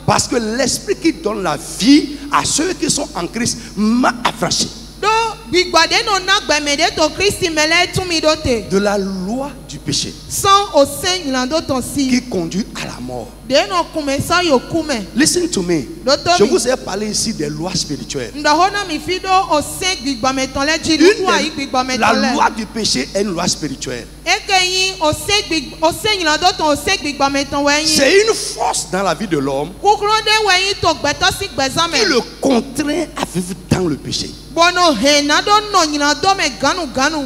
parce que l'Esprit qui donne la vie à ceux qui sont en Christ m'a affranchi de la loi du péché qui conduit à la mort. Listen to me. Je vous ai parlé ici des lois spirituelles. La loi du péché est une loi spirituelle. C'est une force dans la vie de l'homme qui le contraint à vivre dans le péché.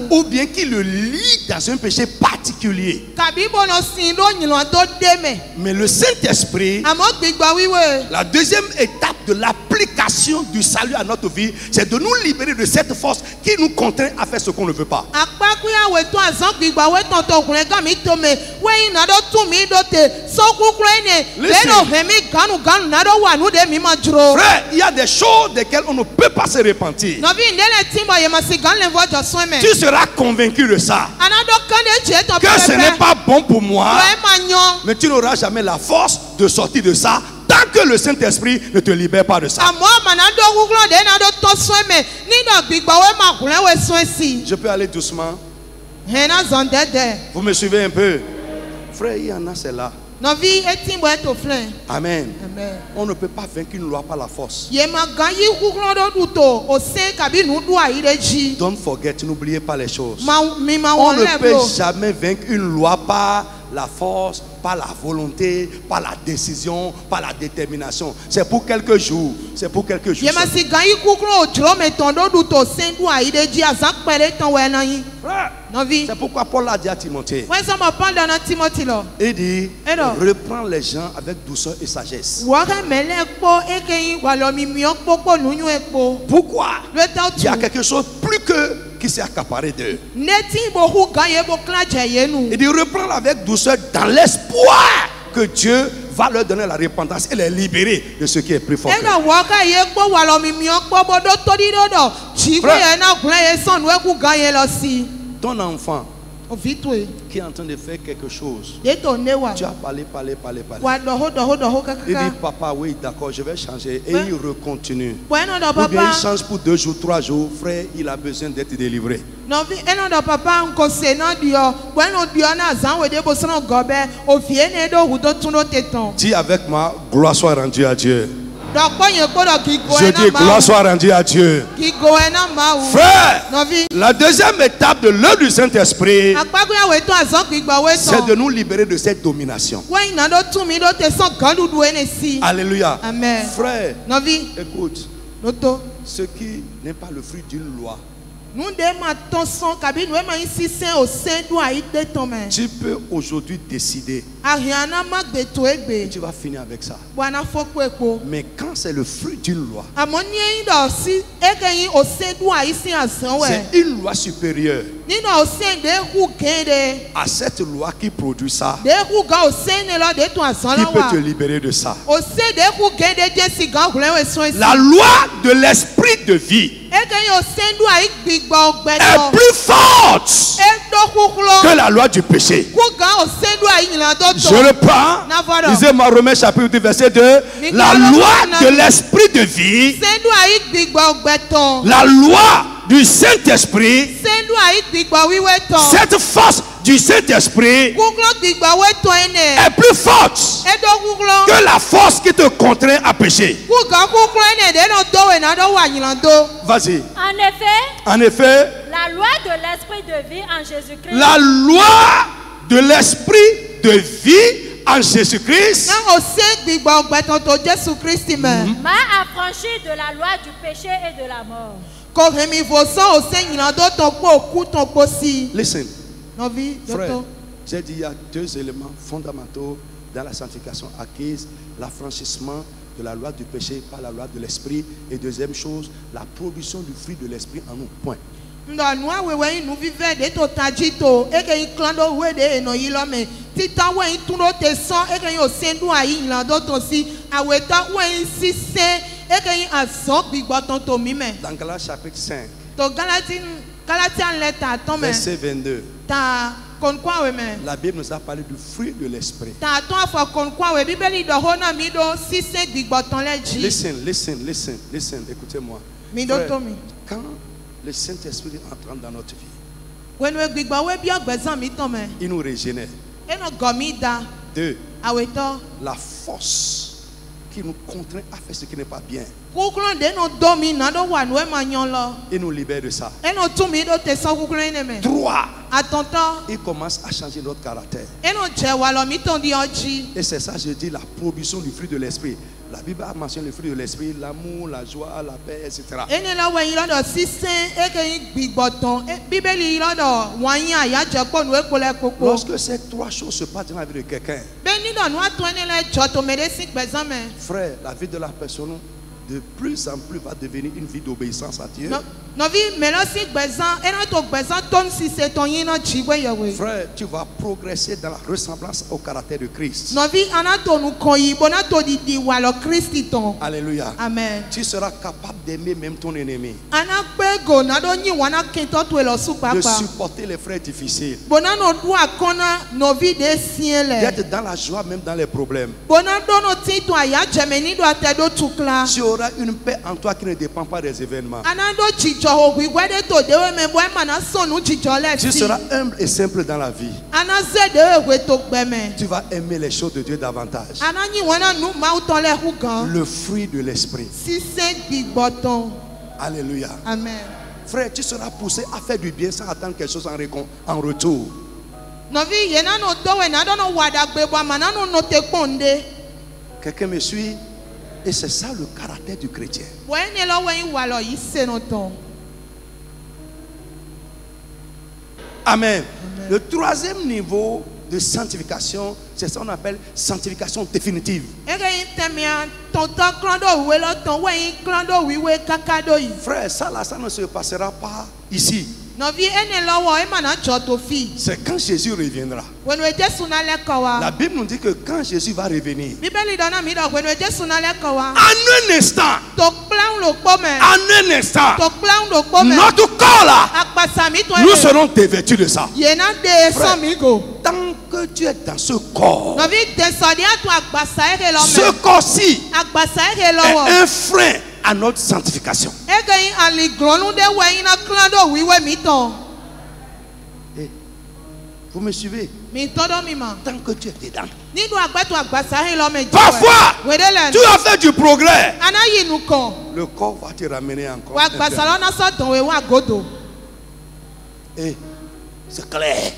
Ou bien qui le lie dans un péché particulier. Mais le Saint-Esprit, la deuxième étape de l'application du salut à notre vie, c'est de nous libérer de cette force qui nous contraint à faire ce qu'on ne veut pas. Frère, il y a des choses desquelles on ne peut pas se repentir. Tu seras convaincu de ça, que ce n'est pas bon pour moi, mais tu n'auras jamais la force de sortir de ça tant que le Saint-Esprit ne te libère pas de ça. Je peux aller doucement? Vous me suivez un peu? Frère, il y en a, c'est là. Amen. On ne peut pas vaincre une loi par la force. Don't forget, n'oubliez pas les choses. On ne peut jamais vaincre une loi par la force, pas la volonté, pas la décision, pas la détermination. C'est pour quelques jours. C'est pour quelques jours. C'est pourquoi Paul a dit à Timothée. Il dit, reprends les gens avec douceur et sagesse. Pourquoi? Il y a quelque chose plus que qui s'est accaparé d'eux. Il dit, reprends avec douceur dans l'espoir que Dieu va leur donner la repentance et les libérer de ce qui est plus fort. Ton enfant qui est en train de faire quelque chose, tu as parlé. Il dit, papa, oui, d'accord, je vais changer. Et il recontinue. Ou bien il change pour 2 jours, 3 jours. Frère, il a besoin d'être délivré. Dis avec moi, gloire soit rendue à Dieu. Je dis gloire soit rendue à Dieu. Frère, la deuxième étape de l'œuvre du Saint-Esprit, c'est de nous libérer de cette domination. Alléluia. Amen. Frère, écoute, ce qui n'est pas le fruit d'une loi, tu peux aujourd'hui décider et tu vas finir avec ça. Mais quand c'est le fruit d'une loi, c'est une loi supérieure à cette loi qui produit ça, qui peut te libérer de ça. La loi de l'esprit de vie est plus forte que la loi du péché. Je reprends. Lisez-moi Romains chapitre 2 verset 2. La loi de l'esprit de vie, la loi du Saint-Esprit, cette force du Saint-Esprit est plus forte que la force qui te contraint à pécher. Vas-y. En effet, la loi de l'esprit de vie en Jésus-Christ. La loi de l'esprit de vie en Jésus-Christ m'a affranchi de la loi du péché et de la mort. Listen. Frère, j'ai dit il y a 2 éléments fondamentaux dans la sanctification acquise: l'affranchissement de la loi du péché par la loi de l'esprit, et deuxième chose, la production du fruit de l'esprit en nous. Point. Dans Galates chapitre 5, verset 22, la Bible nous a parlé du fruit de l'esprit. Listen, écoutez-moi. Frère, quand le Saint-Esprit entre dans notre vie, il nous régénère. 2, la force qui nous contraint à faire ce qui n'est pas bien, il nous libère de ça. 3, il commence à changer notre caractère. Et c'est ça, je dis, la production du fruit de l'esprit. La Bible a mentionné le fruit de l'esprit: l'amour, la joie, la paix, etc. Lorsque ces 3 choses se passent dans la vie de quelqu'un, frère, la vie de la personne de plus en plus va devenir une vie d'obéissance à Dieu. Frère, tu vas progresser dans la ressemblance au caractère de Christ. Alléluia. Amen. Tu seras capable d'aimer même ton ennemi, de supporter les frères difficiles, d'être dans la joie même dans les problèmes. Tu auras une paix en toi qui ne dépend pas des événements. Tu seras humble et simple dans la vie. Tu vas aimer les choses de Dieu davantage. Le fruit de l'esprit. Alléluia. Amen. Frère, tu seras poussé à faire du bien sans attendre quelque chose en retour. Quelqu'un me suit? Et c'est ça le caractère du chrétien. Amen. Le troisième niveau de sanctification, c'est ça qu'on appelle sanctification définitive. Frère, ça là, ça ne se passera pas ici. C'est quand Jésus reviendra. La Bible nous dit que quand Jésus va revenir, en un instant, notre corps là, nous serons dévêtus de ça. Frère, tant que tu es dans ce corps, ce corps-ci est un frein à notre sanctification. Vous me suivez? Tant que tu es dedans. Parfois, tu as fait du progrès. Le corps va te ramener encore. Et c'est clair.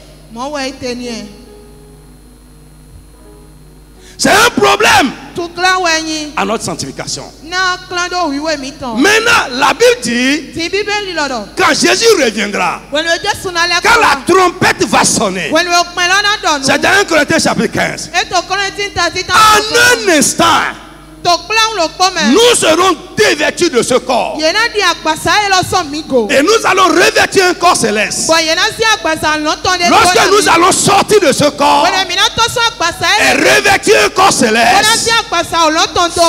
C'est un problème à notre sanctification. Maintenant, la Bible dit, quand Jésus reviendra, quand la trompette va sonner, c'est dans 1 Corinthiens chapitre 15, en un instant, nous serons dévêtus de ce corps. Et nous allons revêtir un corps céleste. Lorsque nous allons sortir de ce corps et revêtir un corps céleste,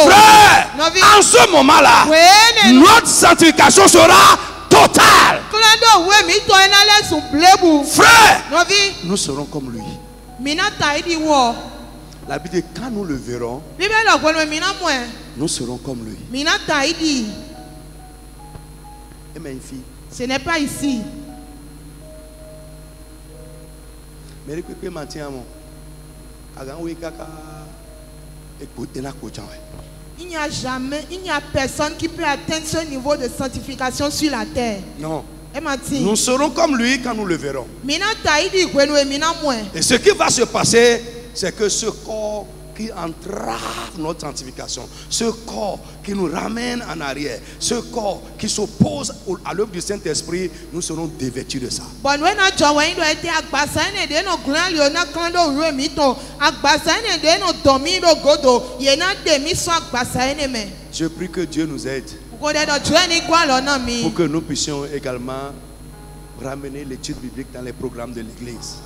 frère, en ce moment-là, notre sanctification sera totale. Frère, nous serons comme lui. La Bible dit quand nous le verrons, nous serons comme lui. Et ma fille, ce n'est pas ici. Mais il n'y a jamais, il n'y a personne qui peut atteindre ce niveau de sanctification sur la terre. Non. Nous serons comme lui quand nous le verrons. Et ce qui va se passer, c'est que ce corps qui entrave notre sanctification, ce corps qui nous ramène en arrière, ce corps qui s'oppose à l'œuvre du Saint-Esprit, nous serons dévêtus de ça. Je prie que Dieu nous aide pour que nous puissions également ramener l'étude biblique dans les programmes de l'église.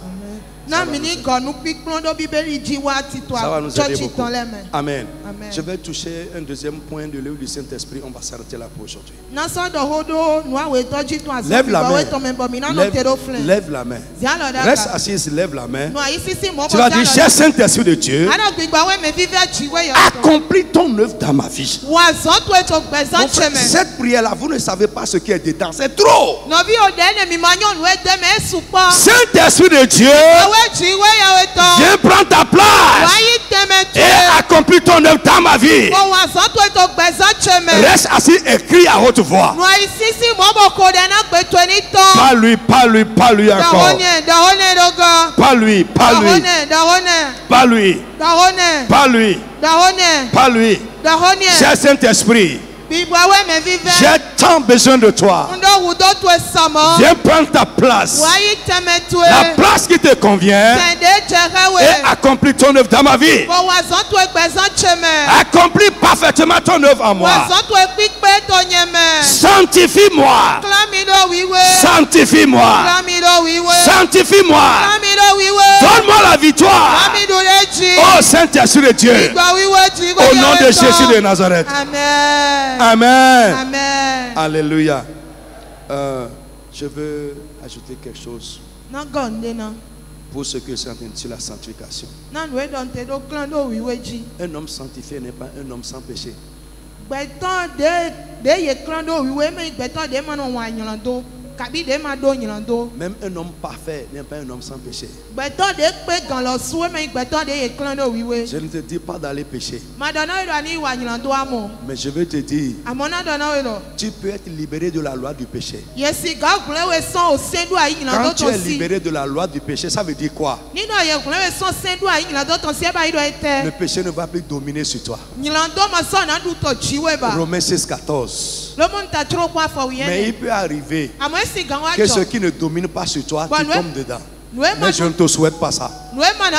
Ça va nous aider beaucoup. Amen. Je vais toucher un deuxième point de l'œuvre du Saint-Esprit. On va s'arrêter là pour aujourd'hui. Lève la main. Lève la main. Reste assise, lève la main. Tu vas dire, cher Saint-Esprit de Dieu, accomplis ton œuvre dans ma vie. Cette prière-là, vous ne savez pas ce qui est dedans. C'est trop. Saint-Esprit de Dieu, viens prendre ta place et accomplis ton œuvre dans ma vie. Reste assis et crie à haute voix. Pas lui, pas lui, pas lui encore. Pas lui, pas lui. Pas lui. Pas lui. Pas lui. Cher Saint-Esprit, j'ai tant besoin de toi. Viens prendre ta place. La place qui te convient. Et accomplis ton œuvre dans ma vie. Accomplis parfaitement ton œuvre en moi. Sanctifie-moi. Sanctifie-moi. Sanctifie-moi. Donne-moi la victoire. Oh Saint-Esprit de Dieu. Au nom de Jésus de Nazareth. Amen. Amen. Amen. Alléluia. Je veux ajouter quelque chose pour ce que c'est sur la sanctification. Un homme sanctifié n'est pas un homme sans péché. Même un homme parfait n'est pas un homme sans péché. Je ne te dis pas d'aller pécher. Mais je vais te dire, tu peux être libéré de la loi du péché. Quand tu es libéré de la loi du péché, ça veut dire quoi? Le péché ne va plus dominer sur toi. Romains 6,14. Mais il peut arriver que ce qui ne domine pas sur toi, tu tombes dedans. Mais je ne te souhaite pas ça.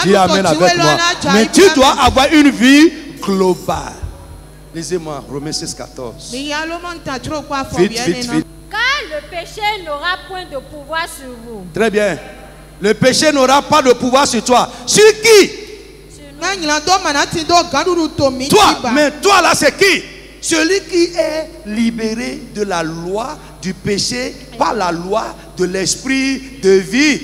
Dis amen avec moi. Mais tu dois avoir une vie globale. Lisez-moi Romains 6,14. Vite, vite, vite. Car le péché n'aura point de pouvoir sur vous. Très bien. Le péché n'aura pas de pouvoir sur toi. Sur qui? Toi, mais toi là c'est qui? Celui qui est libéré de la loi du péché par la loi de l'esprit de vie.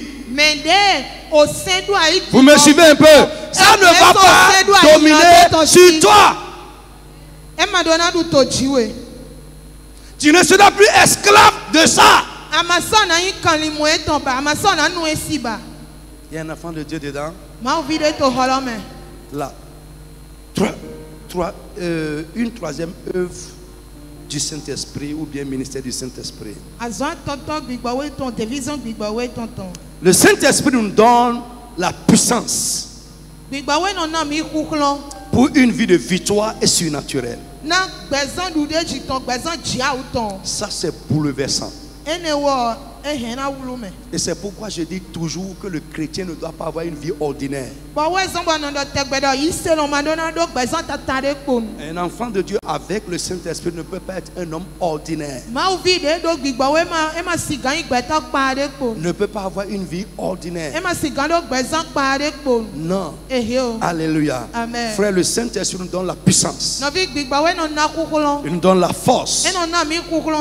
Vous me suivez un peu? Ça ne va pas dominer sur toi. Tu ne seras plus esclave de ça. Il y a un enfant de Dieu dedans. Là. Une troisième œuvre du Saint-Esprit ou bien ministère du Saint-Esprit. Le Saint-Esprit nous donne la puissance pour une vie de victoire et surnaturelle. Ça c'est bouleversant. Et c'est pourquoi je dis toujours que le chrétien ne doit pas avoir une vie ordinaire. Un enfant de Dieu avec le Saint-Esprit ne peut pas être un homme ordinaire. Ne peut pas avoir une vie ordinaire. Non. Alléluia. Amen. Frère, le Saint-Esprit nous donne la puissance. Il nous donne la force. Il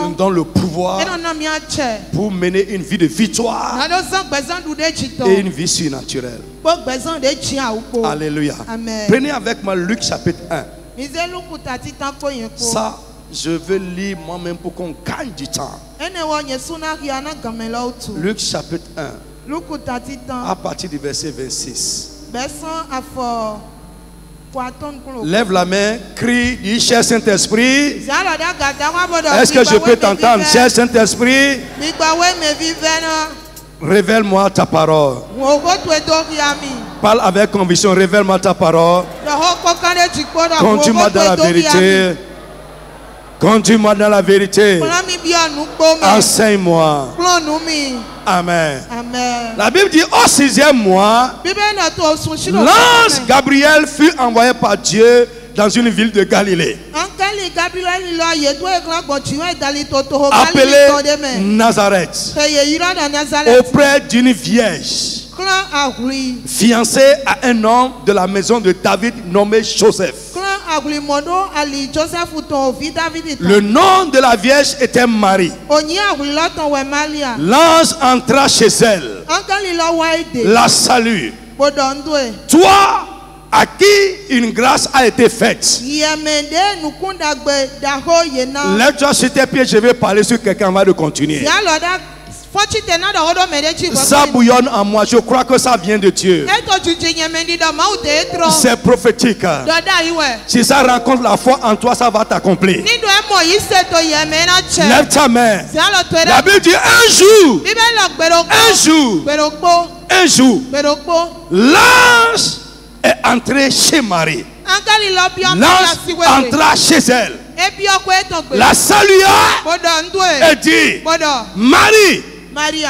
nous donne le pouvoir pour mener une vie de victoire et une vie surnaturelle. Alléluia. Amen. Prenez avec moi Luc chapitre 1. Ça, je veux lire moi-même pour qu'on gagne du temps. Luc chapitre 1, à partir du verset 26. Lève la main, crie, dis cher Saint-Esprit. Est-ce que je peux t'entendre, cher Saint-Esprit? Révèle-moi ta parole. Parle avec conviction, révèle-moi ta parole. Conduis-moi dans la vérité. Conduis-moi dans la vérité. Enseigne-moi. Amen. La Bible dit au 6e mois, l'ange Gabriel fut envoyé par Dieu dans une ville de Galilée appelée Nazareth, auprès d'une vierge fiancée à un homme de la maison de David nommé Joseph. Le nom de la vierge était Marie. L'ange entra chez elle, la salue. Toi à qui une grâce a été faite. Lève-toi sur tes pieds, je vais parler sur quelqu'un avant de continuer. Ça bouillonne en moi, je crois que ça vient de Dieu. C'est prophétique. Si ça rencontre la foi en toi, ça va t'accomplir. Lève ta main. La Bible dit un jour, l'ange est entré chez Marie. L'ange entra chez elle, la salua et dit: Marie,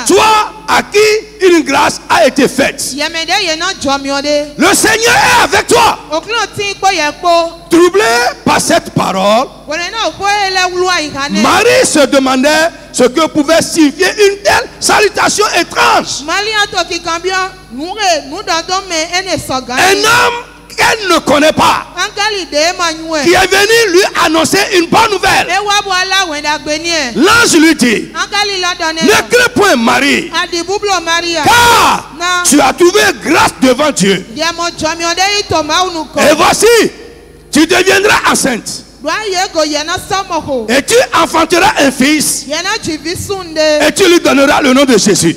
toi à qui une grâce a été faite, le Seigneur est avec toi. Troublé par cette parole, Marie se demandait ce que pouvait signifier une telle salutation étrange. Un homme qu'elle ne connaît pas, qui est venu lui annoncer une bonne nouvelle. L'ange lui dit: ne crains point Marie, car tu as trouvé grâce devant Dieu. Et voici, tu deviendras enceinte Et tu enfanteras un fils. Et tu lui donneras le nom de Jésus.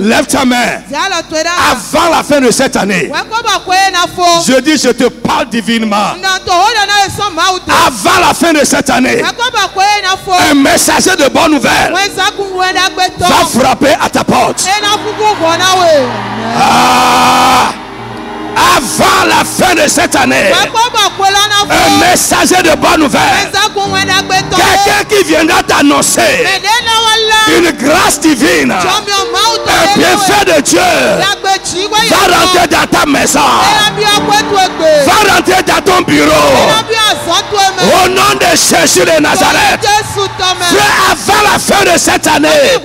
Lève ta main. Avant la fin de cette année. Je dis, je te parle divinement. Avant la fin de cette année. Un messager de bonne nouvelle va frapper à ta porte. Avant la fin de cette année, un messager de bonne nouvelle, quelqu'un qui viendra t'annoncer une grâce divine, un bienfait de Dieu, va rentrer dans ta maison, va rentrer dans ton bureau, au nom de Jésus de Nazareth. Avant la fin de cette année,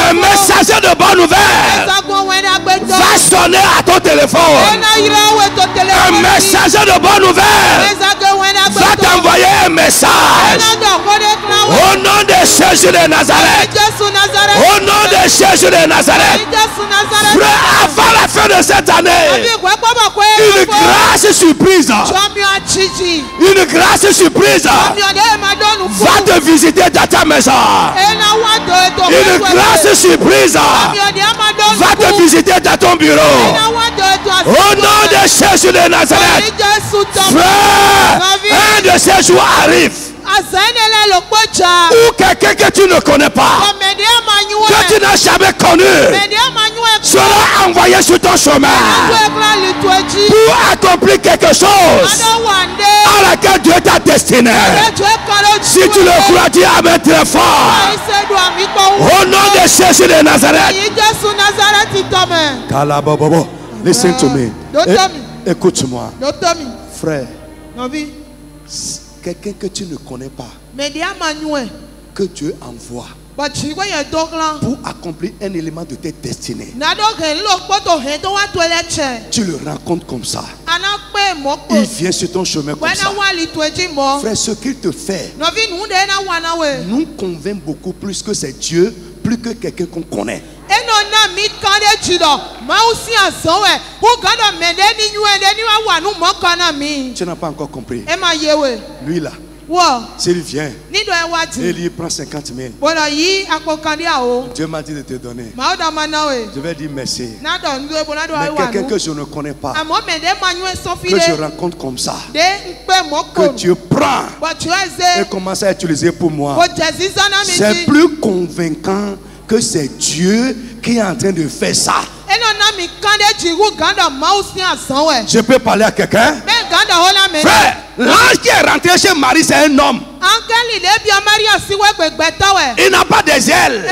un messager de bonne nouvelle va sonner à ton téléphone. Un messager de bonne nouvelle va t'envoyer un message au nom de Jésus de Nazareth. Au nom de Jésus de Nazareth. Avant la fin de cette année, une grâce surprise, une grâce surprise va te visiter dans ta maison. Une grâce surprise va te visiter dans ton bureau. Au nom de Jésus de Nazareth, frère, un de ces jours arrive où quelqu'un que tu ne connais pas, que tu n'as jamais connu, sera envoyé sur ton chemin pour accomplir quelque chose à laquelle Dieu t'a destiné. Si tu le crois, dis amen très fort. Au nom de Jésus de Nazareth. Listen to me. Écoute-moi. Frère, quelqu'un que tu ne connais pas, que Dieu envoie pour accomplir un élément de tes destinées. Tu le rencontres comme ça. Il vient sur ton chemin comme ça. Frère, ce qu'il te fait nous convainc beaucoup plus que c'est Dieu, plus que quelqu'un qu'on connaît. Tu n'as pas encore compris. Lui là, s'il vient et il prend 50 000, Dieu m'a dit de te donner. Je vais dire merci. Mais quelqu'un que je ne connais pas, que je rencontre comme ça, que Dieu prend et commence à utiliser pour moi, c'est plus convaincant que c'est Dieu qui est en train de faire ça. Je peux parler à quelqu'un? Frère, l'ange qui est rentré chez Marie, c'est un homme. Il n'a pas des ailes.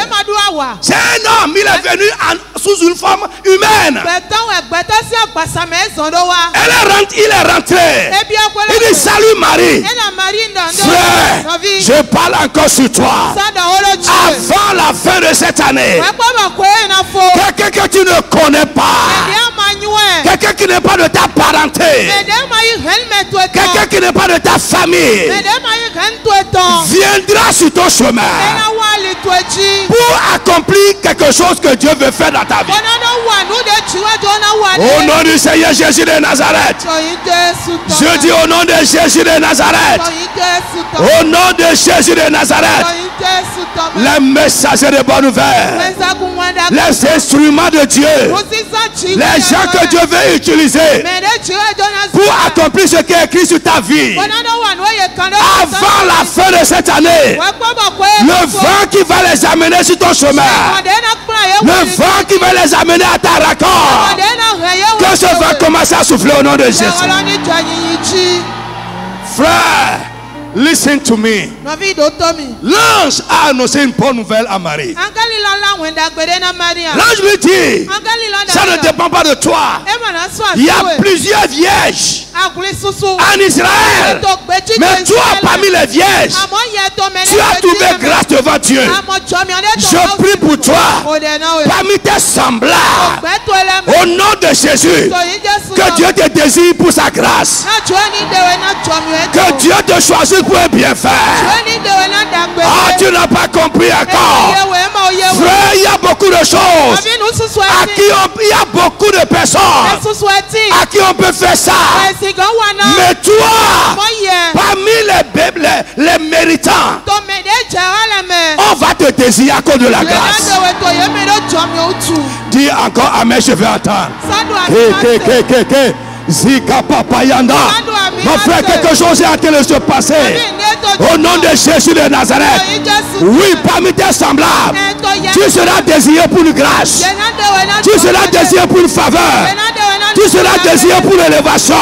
C'est un homme, il est venu sous une forme humaine. Il est rentré. Il dit salut Marie. Frère, je parle encore sur toi. Avant la fin de cette année, quelqu'un que tu ne connais pas, quelqu'un qui n'est pas de ta parenté, quelqu'un qui n'est pas de ta famille, viendra sur ton chemin pour accomplir quelque chose que Dieu veut faire dans ta vie. Au nom du Seigneur Jésus de Nazareth. Je dis au nom de Jésus de Nazareth. Au nom de Jésus de Nazareth. Les messagers de bonne nouvelle, les instruments de Dieu, les gens que Dieu veut utiliser pour accomplir ce qui est écrit sur ta vie. Avant la fin de cette année, le vent qui va les amener sur ton chemin, le vent qui va les amener à ta raccord, que ce vent commence à souffler au nom de Jésus. Frère, listen to me. L'ange a annoncé une bonne nouvelle à Marie. L'ange lui dit, ça ne dépend pas de toi. Il y a plusieurs vierges en Israël. Mais toi, parmi les vierges, tu as trouvé grâce devant Dieu. Je prie pour toi, parmi tes semblables, au nom de Jésus, que Dieu te désire pour sa grâce. Que Dieu te choisisse pour un bienfait. Ah, tu n'as pas compris encore. Frère, il y a beaucoup de choses il y a beaucoup de personnes à qui on peut faire ça. Mais toi, méritant, on va te désigner à cause de la grâce. Dis encore amen, je vais attendre. Zika Papa Yanda. Mon frère, quelque chose est en train de se passer. Au nom de Jésus de Nazareth. Oui, parmi tes semblables, tu seras désigné pour une grâce. Tu seras désigné pour une faveur. Tu seras désigné pour l'élévation.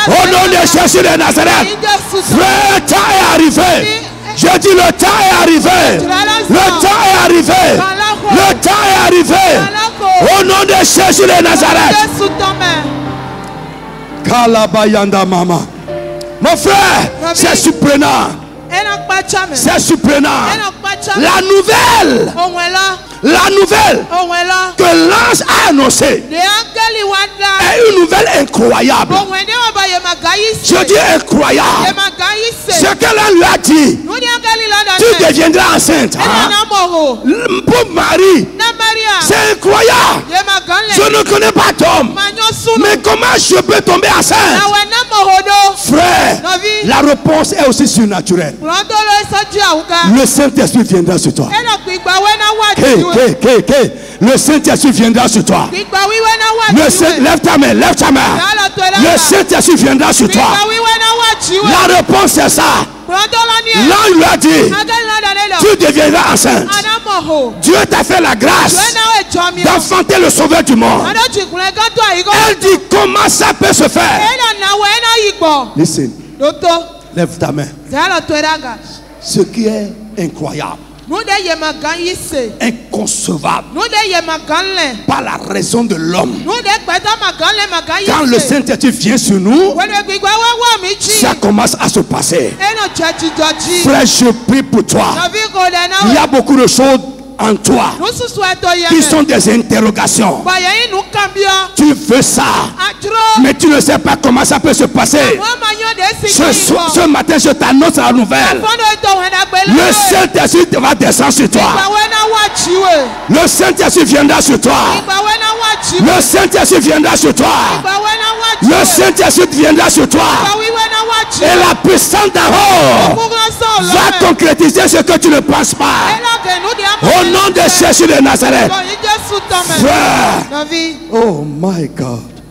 Au nom de Jésus de Nazareth. Frère, le temps est arrivé. Je dis le temps est arrivé. Le temps est arrivé. Le temps est arrivé. Au nom de Jésus de Nazareth. Kalabayanda mama. Mon frère, c'est surprenant. C'est surprenant. La nouvelle que l'ange a annoncée est une nouvelle incroyable. Je dis incroyable. Ce qu'elle lui a dit, tu deviendras enceinte. Pour Marie, c'est incroyable. Je ne connais pas d'homme. Mais comment je peux tomber enceinte? Frère, la réponse est aussi surnaturelle. Le Saint-Esprit viendra sur toi. Le Saint-Esprit viendra sur toi. Lève ta main, lève ta main. Le Saint-Esprit viendra sur toi. La réponse est ça. L'ange lui a dit, tu deviendras enceinte. Dieu t'a fait la grâce d'enfanter le sauveur du monde. Elle dit, comment ça peut se faire? Listen. Lève ta main. Ce qui est incroyable, inconcevable, par la raison de l'homme. Quand le Saint-Esprit vient sur nous, ça commence à se passer. Frère, je prie pour toi. Il y a beaucoup de choses en toi qui sont des interrogations. Tu veux ça, mais tu ne sais pas comment ça peut se passer. Ce matin, je t'annonce la nouvelle. Le Saint-Esprit va descendre sur toi. Le Saint-Esprit viendra sur toi. Le Saint-Esprit viendra sur toi. Le Saint-Esprit viendra sur toi. Et la puissance d'en haut va concrétiser ce que tu ne penses pas. Au nom de Jésus de Nazareth. Frère. Oh my God.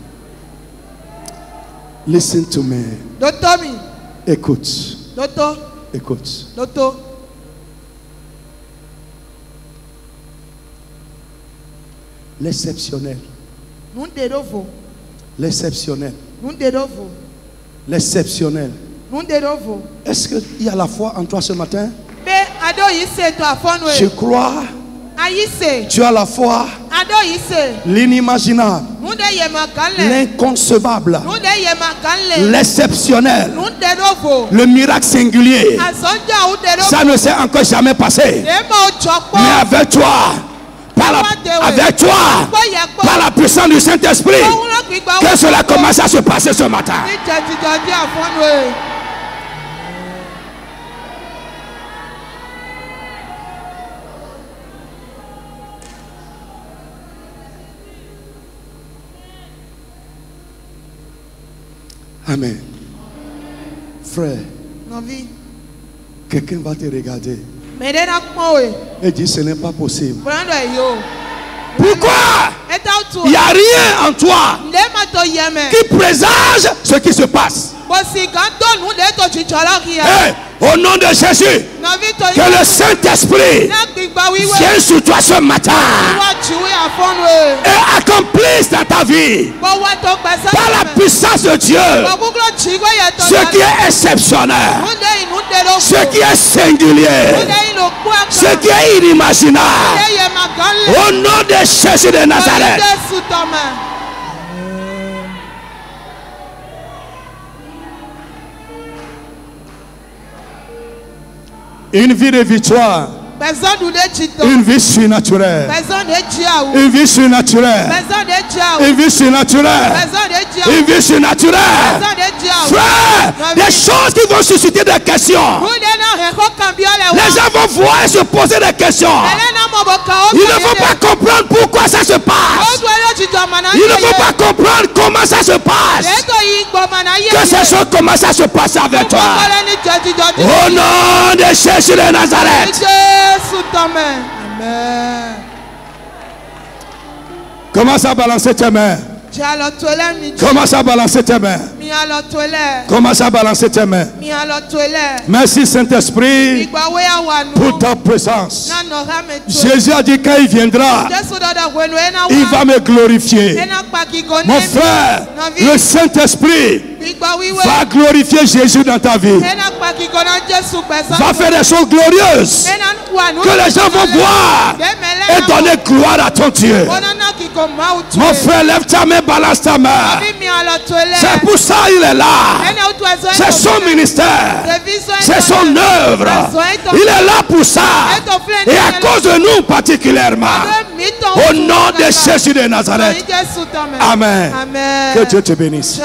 Listen to me. Écoute. Écoute. L'exceptionnel. L'exceptionnel. L'exceptionnel. Est-ce qu'il y a la foi en toi ce matin? Je crois. Tu as la foi. L'inimaginable. L'inconcevable. L'exceptionnel. Le miracle singulier. Ça ne s'est encore jamais passé. Mais avec toi, avec toi, par la puissance du Saint-Esprit, que cela commence à se passer ce matin. Amen. Frère, quelqu'un va te regarder et dire ce n'est pas possible. Pourquoi? Il n'y a rien en toi qui présage ce qui se passe. Hey, au nom de Jésus, que le Saint-Esprit vienne sur toi ce matin et accomplisse dans ta vie par la puissance de Dieu ce qui est exceptionnel, ce qui est singulier, ce qui est inimaginable. Au nom de Jésus de Nazareth. Une vie de victoire. Une vie surnaturelle. Une vie surnaturelle. Une vie surnaturelle. Une vie surnaturelle. Frère, des choses qui vont susciter des questions. Les gens vont voir et se poser des questions. Ils ne vont pas comprendre pourquoi ça se passe. Ils ne vont pas comprendre comment ça se passe. Que ces choses commencent à se passer avec toi. Au nom de Jésus de Nazareth. Amen. Commence à balancer tes mains. Commence à balancer tes mains. Commence à balancer tes mains. Merci Saint-Esprit pour ta présence. Jésus a dit quand il viendra, il va me glorifier. Mon frère, le Saint-Esprit va glorifier Jésus dans ta vie. Va faire des choses glorieuses que les gens vont voir et donner gloire à ton Dieu. Mon frère, lève ta main, balance ta main. C'est pour ça il est là. C'est son ministère. C'est son œuvre. Il est là pour ça. Et à cause de nous particulièrement. Au nom de Jésus de Nazareth. Amen. Que Dieu te bénisse.